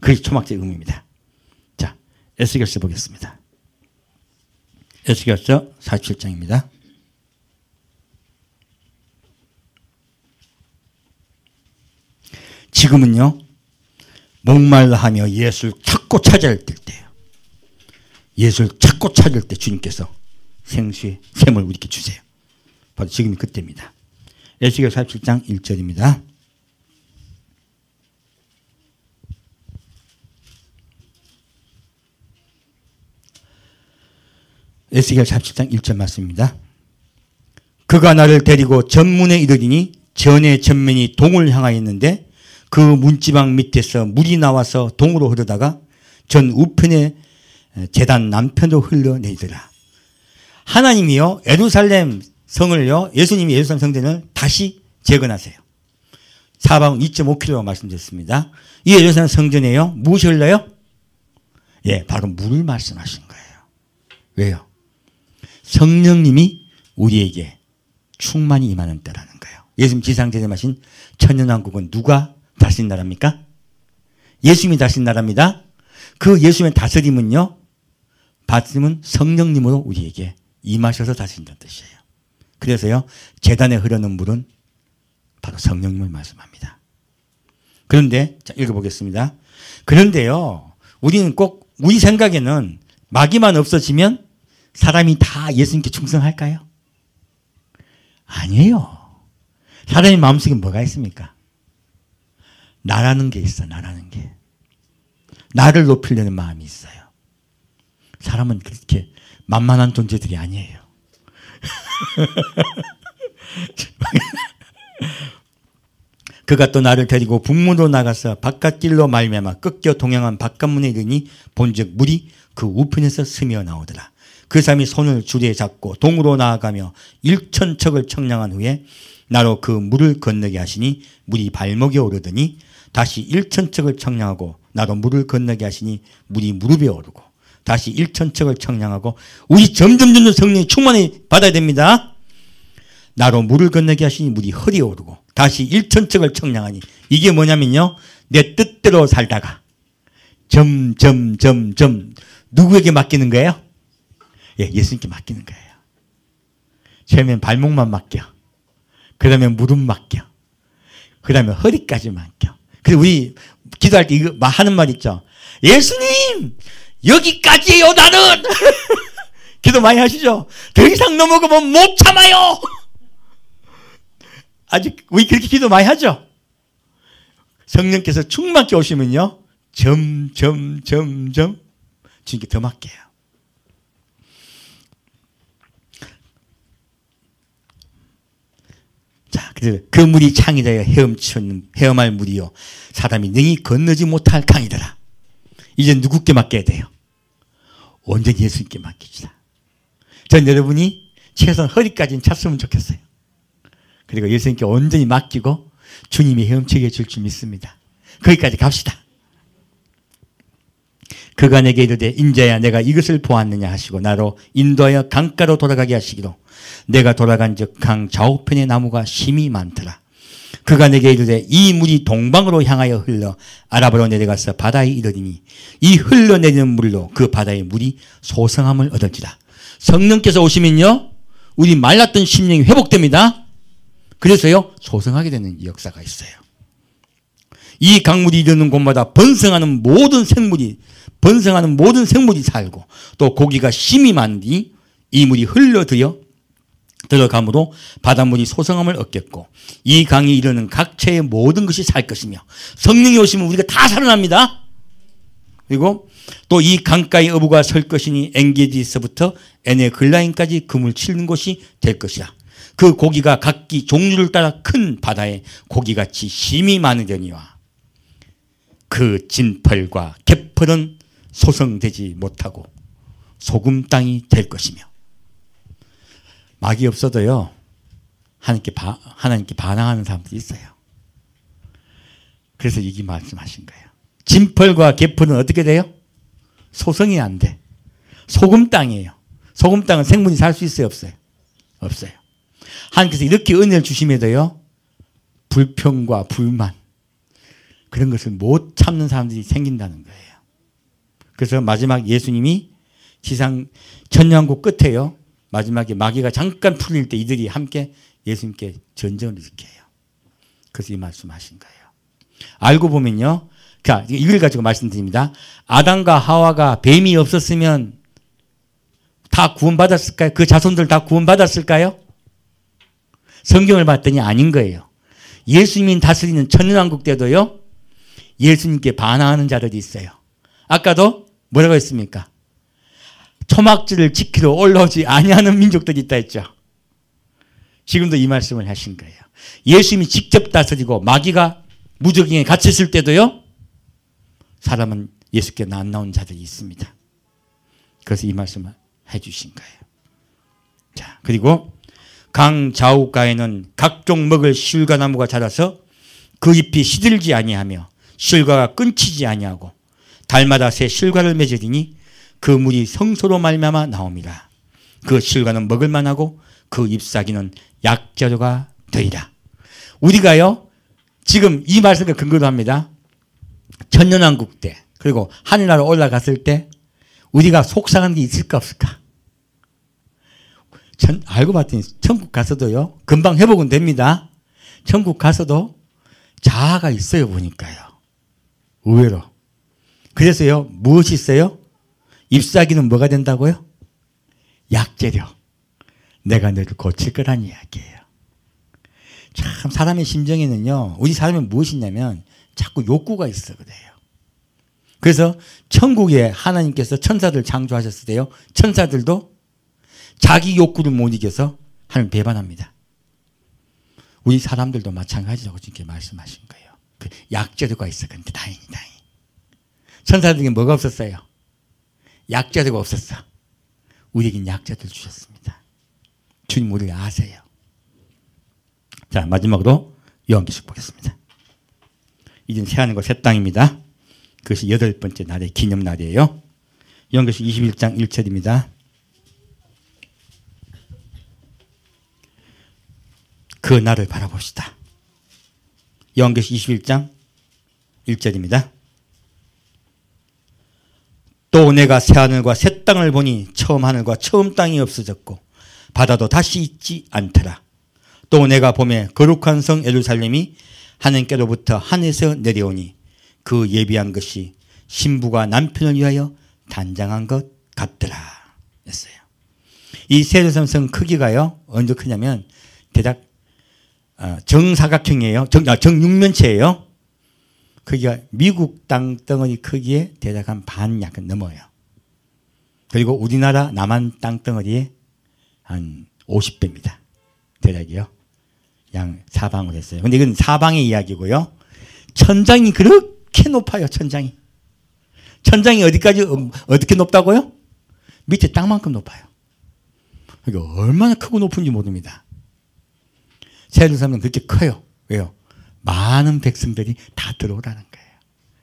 그게 초막절의 의미입니다. 자, 에스겔서 보겠습니다. 에스겔서 47장입니다. 지금은요, 목말라 하며 예수를 찾고 찾아야 될 때예요. 예수를 찾고 찾을 때 주님께서 생수의 샘을 우리에게 주세요. 바로 지금이 그때입니다. 에스겔 47장 1절입니다. 에스겔 47장 1절 말씀입니다. 그가 나를 데리고 전문에 이르리니 전의 전면이 동을 향하였는데 그 문지방 밑에서 물이 나와서 동으로 흐르다가 전 우편의 제단 남편으로 흘러내리더라. 하나님이요, 예루살렘 성을요, 예수님이 예루살렘 성전을 다시 재건하세요. 사방은 2.5km라고 말씀드렸습니다. 이 예루살렘 성전에요, 무엇이 흘러요? 예, 바로 물을 말씀하신 거예요. 왜요? 성령님이 우리에게 충만히 임하는 때라는 거예요. 예수님 지상제점하신 천년왕국은 누가 다스린 나라입니까? 예수님이 다스린 나라입니다. 그 예수님의 다스림은요, 다스림은 성령님으로 우리에게 임하셔서 다스린다는 뜻이에요. 그래서요, 제단에 흐르는 물은 바로 성령님을 말씀합니다. 그런데 자, 읽어보겠습니다. 그런데요, 우리는 꼭 우리 생각에는 마귀만 없어지면 사람이 다 예수님께 충성할까요? 아니에요. 사람의 마음속에 뭐가 있습니까? 나라는 게 있어. 나라는 게. 나를 높이려는 마음이 있어요. 사람은 그렇게 만만한 존재들이 아니에요. 그가 또 나를 데리고 북문으로 나가서 바깥길로 말미암아 꺾여 동행한 바깥문에 이르니 본즉 물이 그 우편에서 스며 나오더라. 그 사람이 손을 주리에 잡고 동으로 나아가며 1,000척을 청량한 후에 나로 그 물을 건너게 하시니 물이 발목에 오르더니 다시 1,000척을 청량하고 나로 물을 건너게 하시니 물이 무릎에 오르고 다시 1,000척을 청량하고 우리 점점 성령이 충만히 받아야 됩니다. 나로 물을 건너게 하시니 물이 허리에 오르고 다시 1,000척을 청량하니 이게 뭐냐면요, 내 뜻대로 살다가 점점 누구에게 맡기는 거예요? 예, 예수님께 맡기는 거예요. 처음엔 발목만 맡겨. 그 다음에 무릎 맡겨. 그 다음에 허리까지 맡겨. 그래서 우리 기도할 때 이거 하는 말 있죠. 예수님, 여기까지예요, 나는. 기도 많이 하시죠? 더 이상 넘어가면 못 참아요. 아직 우리 그렇게 기도 많이 하죠? 성령께서 충만케 오시면요, 점점 주님께 더 맡겨요. 자, 그래서 그 물이 창이 되어 헤엄할 물이요, 사람이 능히 건너지 못할 강이더라. 이제 누구께 맡겨야 돼요? 온전히 예수님께 맡깁시다. 전 여러분이 최소한 허리까지는 찼으면 좋겠어요. 그리고 예수님께 온전히 맡기고 주님이 헤엄치게 해줄 줄 믿습니다. 거기까지 갑시다. 그가 내게 이르되 인자야, 내가 이것을 보았느냐 하시고 나로 인도하여 강가로 돌아가게 하시기로 내가 돌아간즉 강 좌우편의 나무가 심이 많더라. 그가 내게 이르되 이 물이 동방으로 향하여 흘러 아라바로 내려가서 바다에 이르리니 이 흘러내리는 물로 그 바다의 물이 소성함을 얻을지라. 성령께서 오시면요, 우리 말랐던 심령이 회복됩니다. 그래서요, 소성하게 되는 이 역사가 있어요. 이 강물이 이르는 곳마다 번성하는 모든 생물이 살고 또 고기가 심이 많으니 이 물이 들어감으로 바닷물이 소성함을 얻겠고 이 강이 이르는 각처의 모든 것이 살 것이며 성령이 오시면 우리가 다 살아납니다. 그리고 또 이 강가의 어부가 설 것이니 엔게디에서부터 에네글라인까지 금을 치는 곳이 될 것이라. 그 고기가 각기 종류를 따라 큰 바다에 고기같이 심이 많으려니와 그 진펄과 개펄은 소성되지 못하고 소금 땅이 될 것이며. 마귀 없어도요, 하나님께 반항하는 사람들이 있어요. 그래서 이게 말씀하신 거예요. 진펄과 개펄은 어떻게 돼요? 소성이 안 돼. 소금 땅이에요. 소금 땅은 생물이 살 수 있어요, 없어요? 없어요. 하나님께서 이렇게 은혜를 주심에도요, 불평과 불만 그런 것을 못 참는 사람들이 생긴다는 거예요. 그래서 마지막 예수님이 지상 천년왕국 끝에요. 마지막에 마귀가 잠깐 풀릴 때 이들이 함께 예수님께 전쟁을 일으켜요. 그래서 이 말씀하신 거예요. 알고 보면요. 자, 이걸 가지고 말씀드립니다. 아담과 하와가 뱀이 없었으면 다 구원받았을까요? 그 자손들 다 구원받았을까요? 성경을 봤더니 아닌 거예요. 예수님이 다스리는 천년왕국 때도요. 예수님께 반항하는 자들이 있어요. 아까도 뭐라고 했습니까? 초막절을 지키러 올라오지 아니하는 민족들이 있다 했죠. 지금도 이 말씀을 하신 거예요. 예수님이 직접 다스리고 마귀가 무적행에 갇혔을 때도요. 사람은 예수께 안 나온 자들이 있습니다. 그래서 이 말씀을 해주신 거예요. 자, 그리고 강 좌우가에는 각종 먹을 실과나무가 자라서 그 잎이 시들지 아니하며 실과가 끊치지 아니하고 달마다 새 실과를 맺으리니 그 물이 성소로 말미암아 나옵니다. 그 실과는 먹을 만하고 그 잎사귀는 약재료가 되리라. 우리가요 지금 이 말씀을 근거로 합니다. 천년왕국 때 그리고 하늘나라 올라갔을 때 우리가 속상한 게 있을까 없을까? 알고 봤더니 천국 가서도요 금방 회복은 됩니다. 천국 가서도 자아가 있어요 보니까요. 의외로. 그래서요 무엇이 있어요? 잎사귀는 뭐가 된다고요? 약재료. 내가 너를 고칠 거란 이야기예요. 참 사람의 심정에는요 우리 사람은 무엇이 있냐면 자꾸 욕구가 있어 그래요. 그래서 천국에 하나님께서 천사들 창조하셨을 때요 천사들도 자기 욕구를 못 이겨서 하나님 배반합니다. 우리 사람들도 마찬가지라고 이렇게 말씀하신 거예요. 그 약재료가 있어. 근데 다행히. 천사들에게 뭐가 없었어요? 약재료가 없었어. 우리에겐 약재들 주셨습니다. 주님 우리를 아세요. 자 마지막으로 요한계시록 보겠습니다. 이젠 새하늘과 새 땅입니다. 그것이 8번째 날의 기념날이에요. 요한계시록 21장 1절입니다. 그 날을 바라봅시다. 요한계시록 21장 1절입니다. 또 내가 새하늘과 새 땅을 보니 처음 하늘과 처음 땅이 없어졌고 바다도 다시 있지 않더라. 또 내가 보매 거룩한 성 예루살렘이 하나님께로부터 하늘에서 내려오니 그 예비한 것이 신부가 남편을 위하여 단장한 것 같더라 했어요. 이 새 예루살렘 성 크기가요 언제 크냐면 대략 정사각형이에요. 정육면체예요. 크기가 미국 땅덩어리 크기에 대략 한 반 약간 넘어요. 그리고 우리나라 남한 땅덩어리의 한 50배입니다. 대략이요. 양 사방으로 했어요. 근데 이건 사방의 이야기고요. 천장이 그렇게 높아요. 천장이 어디까지 어떻게 높다고요? 밑에 땅만큼 높아요. 그러니까 얼마나 크고 높은지 모릅니다. 새 예루살렘은 그렇게 커요. 왜요? 많은 백성들이 다 들어오라는 거예요.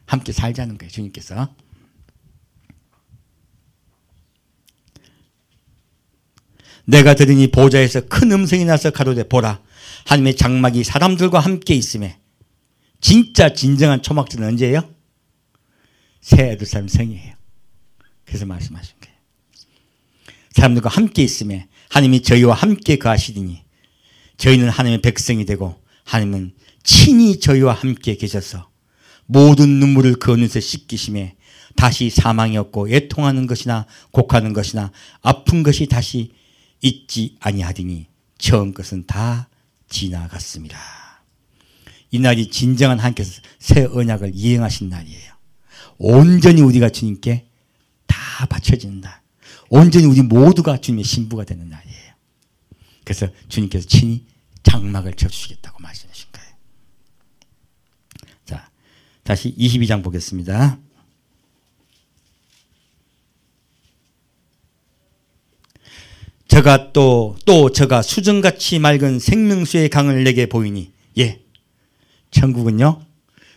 함께 살자는 거예요. 주님께서. 내가 들으니 보좌에서 큰 음성이 나서 가로되 보라 하나님의 장막이 사람들과 함께 있음에 진짜 진정한 초막절은 언제예요? 새 예루살렘 성이에요. 그래서 말씀하신 거예요. 사람들과 함께 있음에 하나님이 저희와 함께 거하시리니 저희는 하나님의 백성이 되고 하나님은 친히 저희와 함께 계셔서 모든 눈물을 그 눈에서 씻기심에 다시 사망이 없고 애통하는 것이나 곡하는 것이나 아픈 것이 다시 있지 아니하리니 처음 것은 다 지나갔습니다. 이 날이 진정한 하나님께서 새 언약을 이행하신 날이에요. 온전히 우리가 주님께 다 바쳐지는 날. 온전히 우리 모두가 주님의 신부가 되는 날이에요. 그래서 주님께서 친히 장막을 쳐주시겠다고 말씀하신 거예요. 자, 다시 22장 보겠습니다. 저가 또 저가 수정같이 맑은 생명수의 강을 내게 보이니 예, 천국은요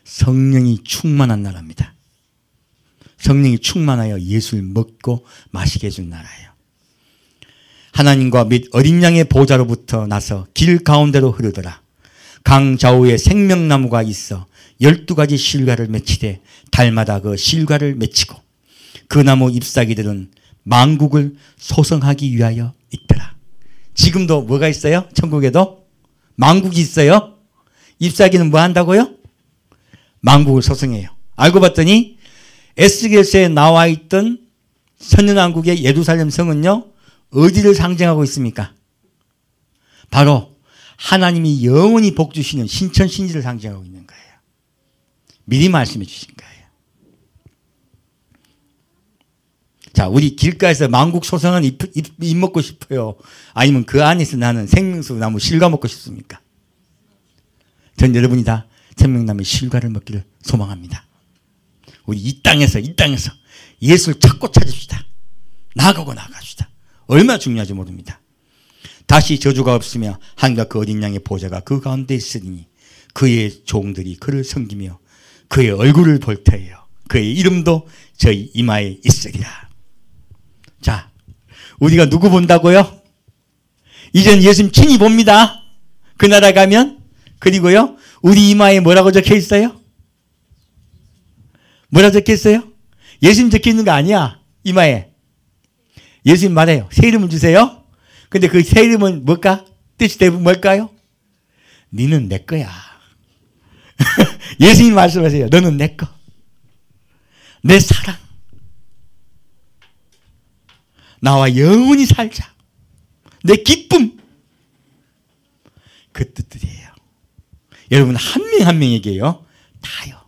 성령이 충만한 나라입니다. 성령이 충만하여 예수를 먹고 마시게 해준 나라예요. 하나님과 및 어린 양의 보좌로부터 나서 길 가운데로 흐르더라. 강 좌우에 생명나무가 있어 12가지 실과를 맺히되 달마다 그 실과를 맺히고 그 나무 잎사귀들은 만국을 소성하기 위하여 있더라. 지금도 뭐가 있어요? 천국에도 만국이 있어요. 잎사귀는 뭐 한다고요? 만국을 소성해요. 알고 봤더니 에스겔서에 나와 있던 선연왕국의 예루살렘 성은요, 어디를 상징하고 있습니까? 바로 하나님이 영원히 복 주시는 신천신지를 상징하고 있는 거예요. 미리 말씀해 주신 거예요. 자, 우리 길가에서 만국 소성한 잎 먹고 싶어요? 아니면 그 안에서 나는 생명수 나무 실과 먹고 싶습니까? 전 여러분이 다 생명나무의 실과를 먹기를 소망합니다. 우리 이 땅에서 예수를 찾고 찾읍시다. 나아가고 나아갑시다. 얼마나 중요한지 모릅니다. 다시 저주가 없으며 하늘과 그 어린 양의 보좌가 그 가운데 있으니 그의 종들이 그를 섬기며 그의 얼굴을 볼 터예요. 그의 이름도 저희 이마에 있으리라. 자, 우리가 누구 본다고요? 이젠 예수님 친히 봅니다. 그 나라 가면. 그리고요, 우리 이마에 뭐라고 적혀 있어요? 뭐라고 적혀 있어요? 예수님 적혀 있는 거 아니야. 이마에. 예수님 말해요. 새 이름을 주세요. 근데 그 새 이름은 뭘까? 뜻이 대부분 뭘까요? 너는 내 거야. 예수님 말씀하세요. 너는 내 거. 내 사랑. 나와 영원히 살자. 내 기쁨. 그 뜻들이에요. 여러분 한 명 한 명에게요. 다요.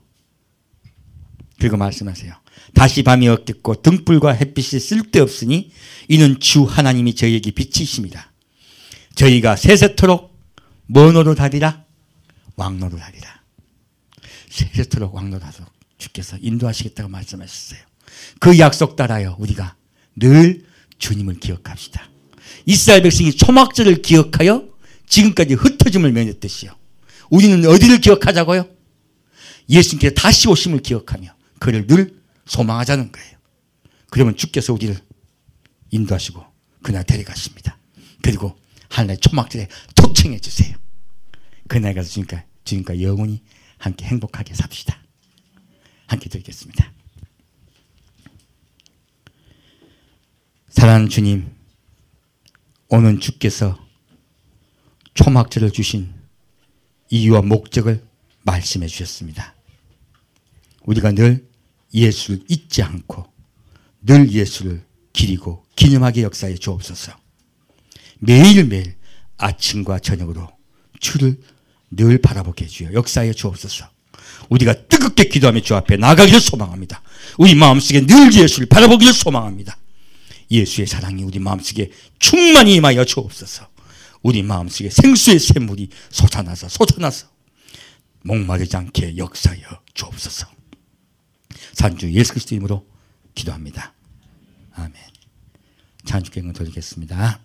그리고 말씀하세요. 다시 밤이 없겠고 등불과 햇빛이 쓸데없으니 이는 주 하나님이 저희에게 빛이십니다. 저희가 세세토록 뭐 노릇하리라? 왕노릇하리라. 세세토록 왕노릇하도록 주께서 인도하시겠다고 말씀하셨어요. 그 약속 따라요. 우리가 늘 주님을 기억합시다. 이스라엘 백성이 초막절을 기억하여 지금까지 흩어짐을 면했듯이요. 우리는 어디를 기억하자고요? 예수님께서 다시 오심을 기억하며 그를 늘 소망하자는 거예요. 그러면 주께서 우리를 인도하시고 그날 데려가십니다. 그리고 하늘의 초막절에 초청해 주세요. 그날 가서 주님과 영원히 함께 행복하게 삽시다. 함께 드리겠습니다. 사랑하는 주님, 오늘 주께서 초막절을 주신 이유와 목적을 말씀해 주셨습니다. 우리가 늘 예수를 잊지 않고 늘 예수를 기리고 기념하게 역사해 주옵소서. 매일매일 아침과 저녁으로 주를 늘 바라보게 해주여 역사해 주옵소서. 우리가 뜨겁게 기도하며 주 앞에 나가기를 소망합니다. 우리 마음속에 늘 예수를 바라보기를 소망합니다. 예수의 사랑이 우리 마음속에 충만히 임하여 주옵소서. 우리 마음속에 생수의 샘물이 솟아나서 목마르지 않게 역사하여 주옵소서. 산주 예수 그리스도 이름으로 기도합니다. 아멘. 찬주경을 드리겠습니다.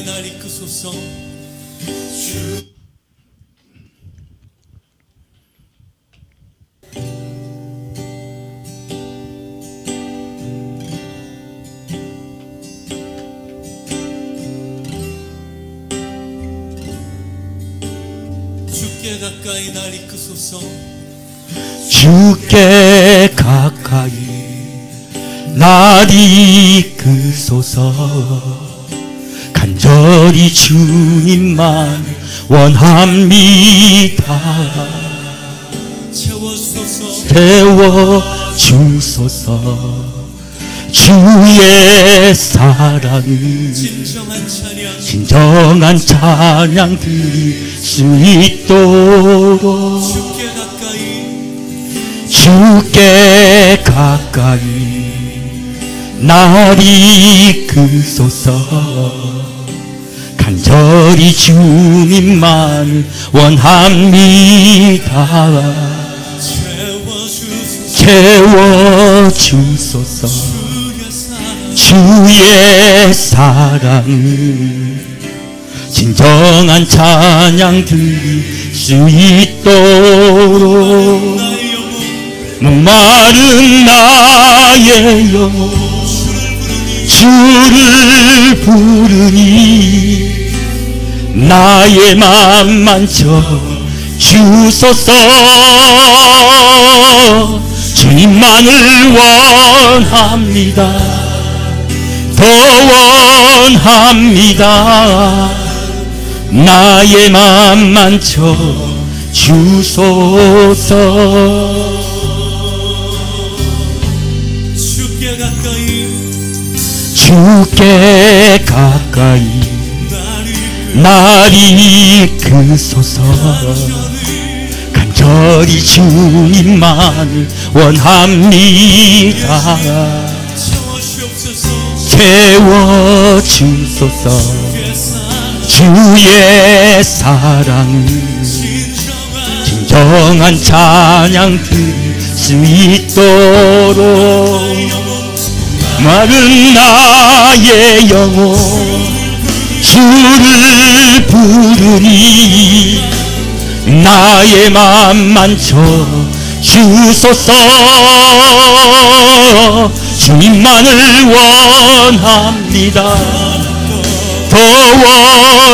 날 이끄소서. 주께 가까이 날 이끄소서.
주께 가까이 날 이끄소서. 간절히 주님만 원합니다. 채워주소서. 주의 사랑을 진정한 찬양 드릴 수 있도록 주께 가까이 날 이끄소서. 간절히 주님만 원합니다. 채워주소서. 주의 사랑을 진정한 찬양 들릴 수 있도록 목마른 나의 영혼 주를 부르니 나의 맘만 주소서. 주님만을 원합니다. 더 원합니다. 나의 맘만 주소서. 주께 가까이 날 이끄소서. 간절히 주님만을 원합니다. 채워주소서. 주의 사랑을 진정한 찬양 들을 수 있도록 마른 나의 영혼 주를 부르니 나의 맘만 주소서. 주님만을 원합니다. 더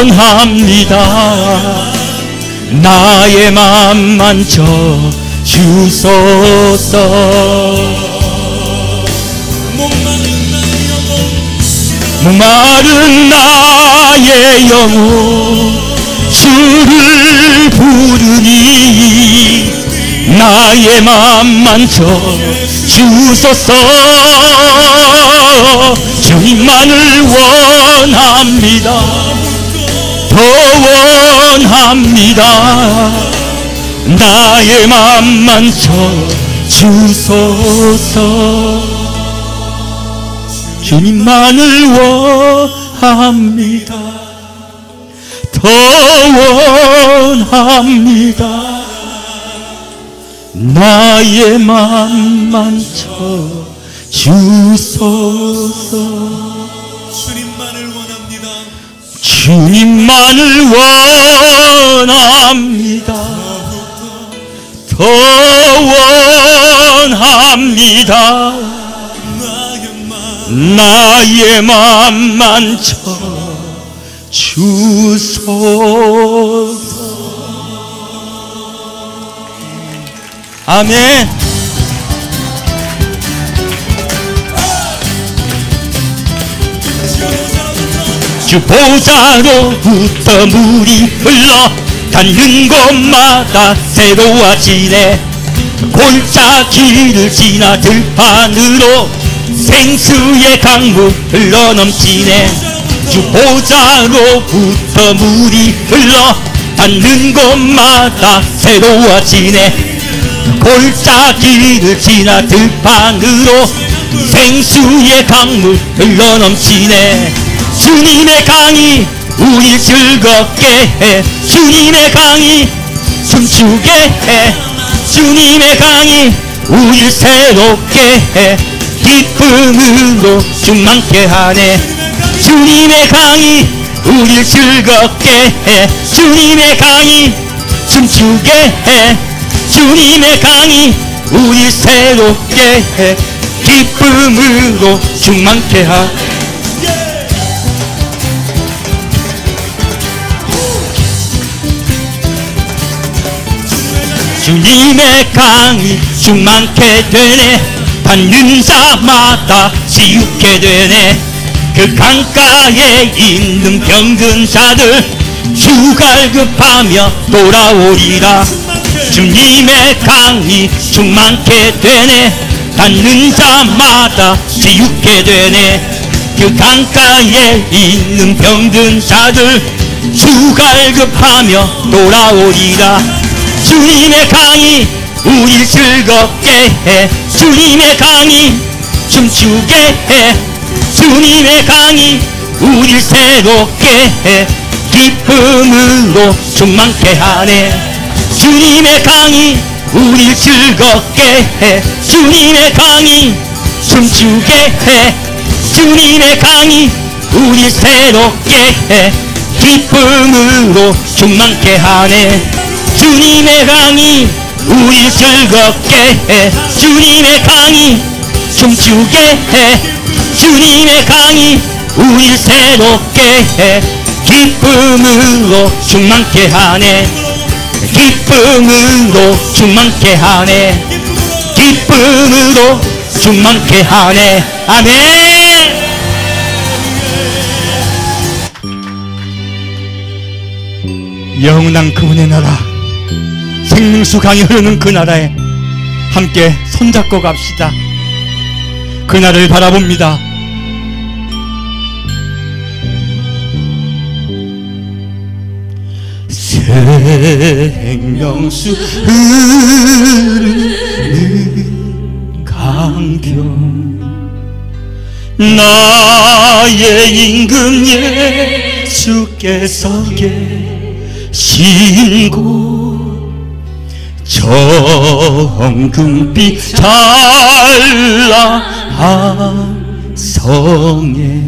원합니다. 나의 맘만 주소서. 목마른 나의 영혼 주를 부르니 나의 맘만 주소서. 주님만을 원합니다. 더 원합니다. 나의 맘만 주소서. 주님만을 원합니다. 더 원합니다. 나의 맘만 주소서.
주님만을 원합니다.
주님만을 원합니다. 더 원합니다. 나의 맘만 주소서. 아멘. 주 보좌로부터 물이 흘러 닿는 곳마다 새로워지네. 골짜기를 지나 들판으로 생수의 강물 흘러넘치네. 주 보좌로부터 물이 흘러 닿는 곳마다 새로워지네. 골짜기를 지나 들판으로 생수의 강물 흘러넘치네. 주님의 강이 우리 즐겁게 해. 주님의 강이 춤추게 해. 주님의 강이 우리 새롭게 해. 기쁨으로 충만케 하네. 주님의 강이 우리 즐겁게 해. 주님의 강이 춤추게 해. 주님의 강이 우리 새롭게 해. 기쁨으로 충만케 하네. 주님의 강이 충만케 되네. 받는 자마다 지우게 되네. 그 강가에 있는 병든 자들 주 갈급하며 돌아오리라. 주님의 강이 충만케 되네. 받는 자마다 지우게 되네. 그 강가에 있는 병든 자들 주 갈급하며 돌아오리라. 주님의 강이 우리 즐겁게 해. 주님의 강이 춤추게 해. 주님의 강이 우리 새롭게 해. 기쁨으로 충만케 하네. 주님의 강이 우리 즐겁게 해. 주님의 강이 춤추게 해. 주님의 강이 우리 새롭게 해 기쁨으로 충만케 하네. 주님의 강이 우리 즐겁게 해 주님의 강이 춤추게 해 주님의 강이 우리 새롭게 해 기쁨으로 충만케 하네. 기쁨으로 충만케 하네. 기쁨으로 충만케 하네. 아멘. 영원한 그분의 나라, 생명수 강이 흐르는 그 나라에 함께 손잡고 갑시다. 그 나라를 바라봅니다. 생명수 흐르는 강경 나의 임금 예수께서 계신곳 정금빛 찬란한 성에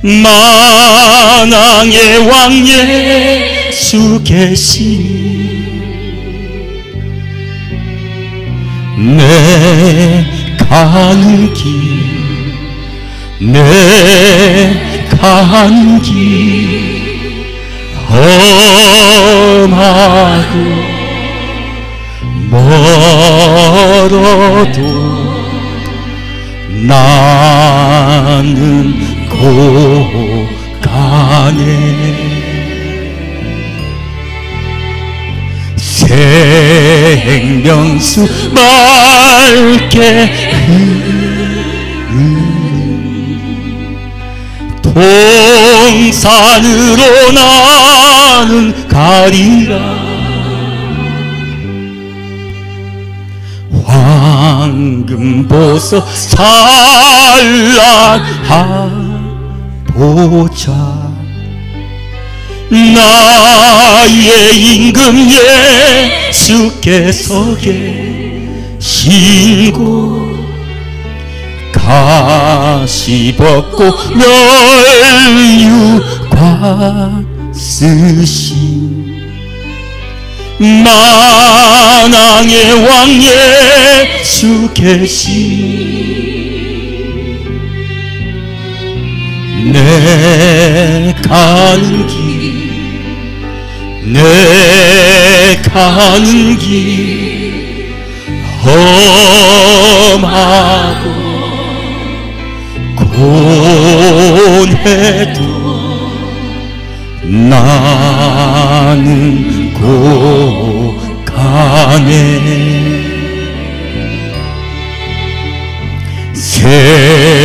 만왕의 왕 예수 계시니 내 가는 길 내 가는 길 험하고 멀어도 나는 곧 가네. 생명수 맑게 동산으로 나는 가리라. 황금보석 찬란한 보좌 나의 임금 예수께서 계신곳 가시 벗고 멸류관 쓰신 만왕의 왕 예수 계신 내 가는 길 내 가는 길 험하고 고뇌도 나는 곧 가네. 생명수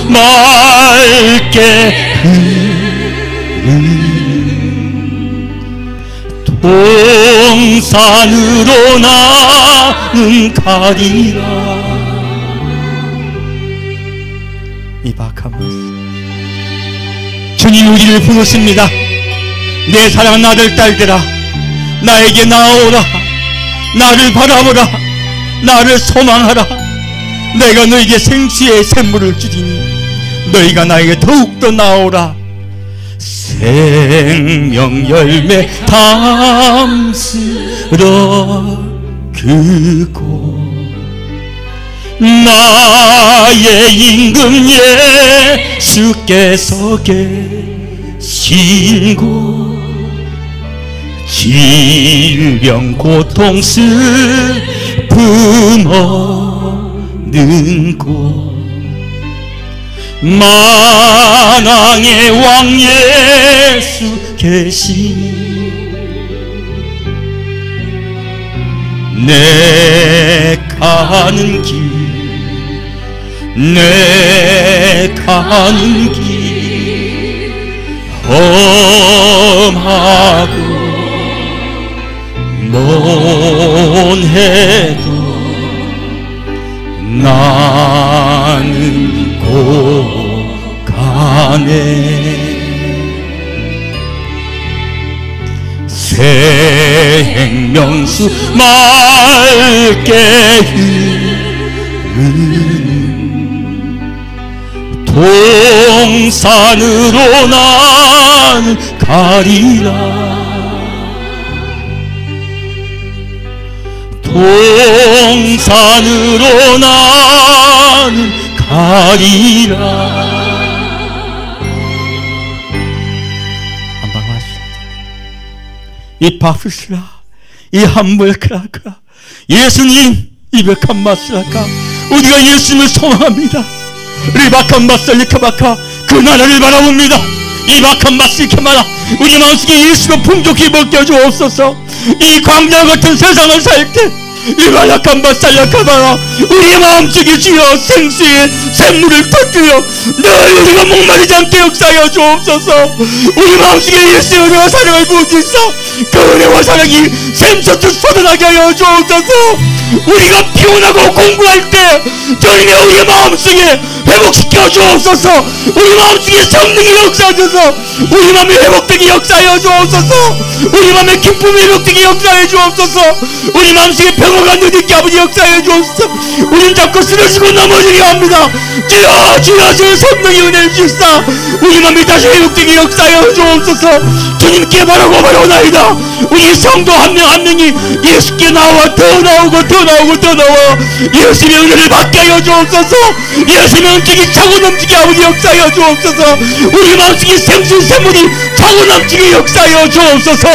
맑게 동산으로 나는 가리라. 이 박하면서 주님 우리를 부르십니다. 내 사랑하는 아들 딸들아 나에게 나오라. 나를 바라보라. 나를 소망하라. 내가 너에게 생수의 샘물을 주리니 너희가 나에게 더욱더 나오라. 생명 열매 담스러 그곳 나의 임금 예수께서 계신곳 질병 고통 슬픔 없는 곳 만왕의 왕 예수 계시니 내 가는 길 내 가는 길 험하고 먼 해도 나는 곧 가네. 생명수 맑게 흐르는 동산으로 나는 가리라. 동산으로 나는 가리라. 한방 왔어. 이 바프스라 이 함벌크라카 예수님 이백한 마스라카 우리가 예수님을 소망합니다. 리바칸 마살리카바카 그 나라를 바라봅니다. 이박한 마슬리카마라 우리 마음속에 예수가 풍족히 먹여주옵소서. 이 광야 같은 세상을 살 때 이바라칸 마살리카마라 우리 마음속에 주여 생수의 샘물을 터뜨려 늘 우리가 목마르지 않게 역사하여 주옵소서. 우리 마음속에 예수의 은혜와 사랑을 부어주시사 그 은혜와 사랑이 샘솟듯 쏟아나게 하여 주옵소서. 우리가 피곤하고 공부할 때 주님이 우리 마음속에 회복시켜 주옵소서. 우리 마음속에 성령이 역사하셔서 우리 마음이 회복되게 역사하여 주옵소서. 우리 마음의 기쁨이 회복되게 역사하여 주옵소서. 우리 마음속에 평화가 누리게 아버지 역사하여 주옵소서. 우린 자꾸 쓰러지고 넘어지게 합니다. 주여 주여 주여 성령이 은혜를 주시사 우리 마음이 다시 회복되게 역사하여 주옵소서. 주님께 바라오나이다. 우리 성도 한 명 한 명이 예수께 나와 더 나오고 더 나오고 더 나와 예수님의 은혜를 받게 하여 주옵소서. 예수님의 은총이 차고 넘치게 아버지 역사하여 주옵소서. 우리 마음속에 생수 샘물이 차고 넘치게 역사하여 주옵소서.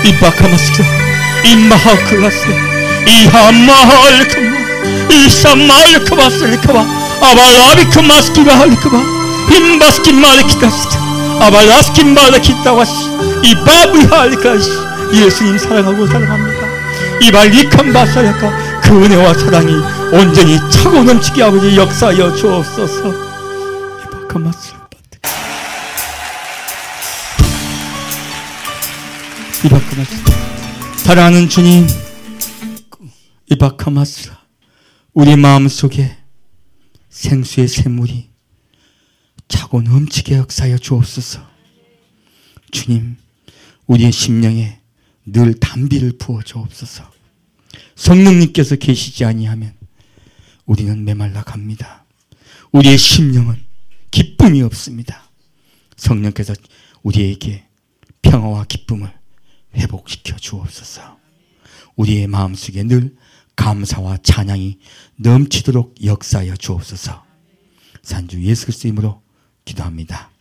이바카마스카 이마하크라스 이하마할크마 이샤마할크마슬리카마 아발라비크마스키바할크마 힘바스키마르키다스카 아발라스키마르키다와시 이바브할카시 예수님 사랑하고 사랑합니다. 이발리칸바사야카 그 은혜와 사랑이 온전히 차고 넘치게 아버지 역사하여 주옵소서. 이바카마스 이바카마스 사랑하는 주님 이바카마스 우리 마음속에 생수의 샘물이 차고 넘치게 역사하여 주옵소서. 주님 우리의 심령에 늘 담비를 부어 주옵소서. 성령님께서 계시지 아니하면 우리는 메말라 갑니다. 우리의 심령은 기쁨이 없습니다. 성령께서 우리에게 평화와 기쁨을 회복시켜 주옵소서. 우리의 마음속에 늘 감사와 찬양이 넘치도록 역사하여 주옵소서. 산주 예수 그리스도 이름으로 기도합니다.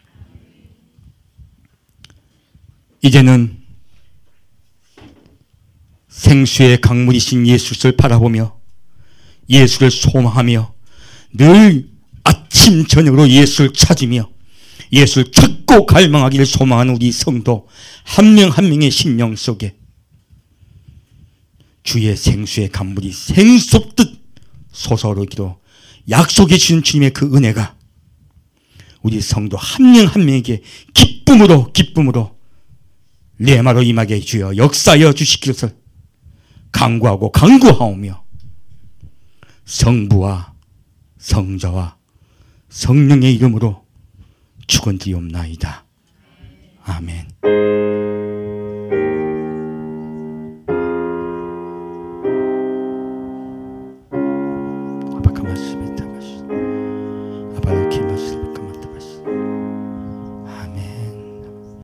이제는 생수의 강물이신 예수를 바라보며 예수를 소망하며 늘 아침 저녁으로 예수를 찾으며 예수를 찾고 갈망하기를 소망하는 우리 성도 한 명 한 명의 심령 속에 주의 생수의 강물이 생수없듯 솟아오르기로 약속해 주신 주님의 그 은혜가 우리 성도 한 명 한 명에게 기쁨으로 레마로 임하게 주여 역사하여 주시기를 간구하고 간구하오며 성부와 성자와 성령의 이름으로 축원드리옵나이다. 아멘.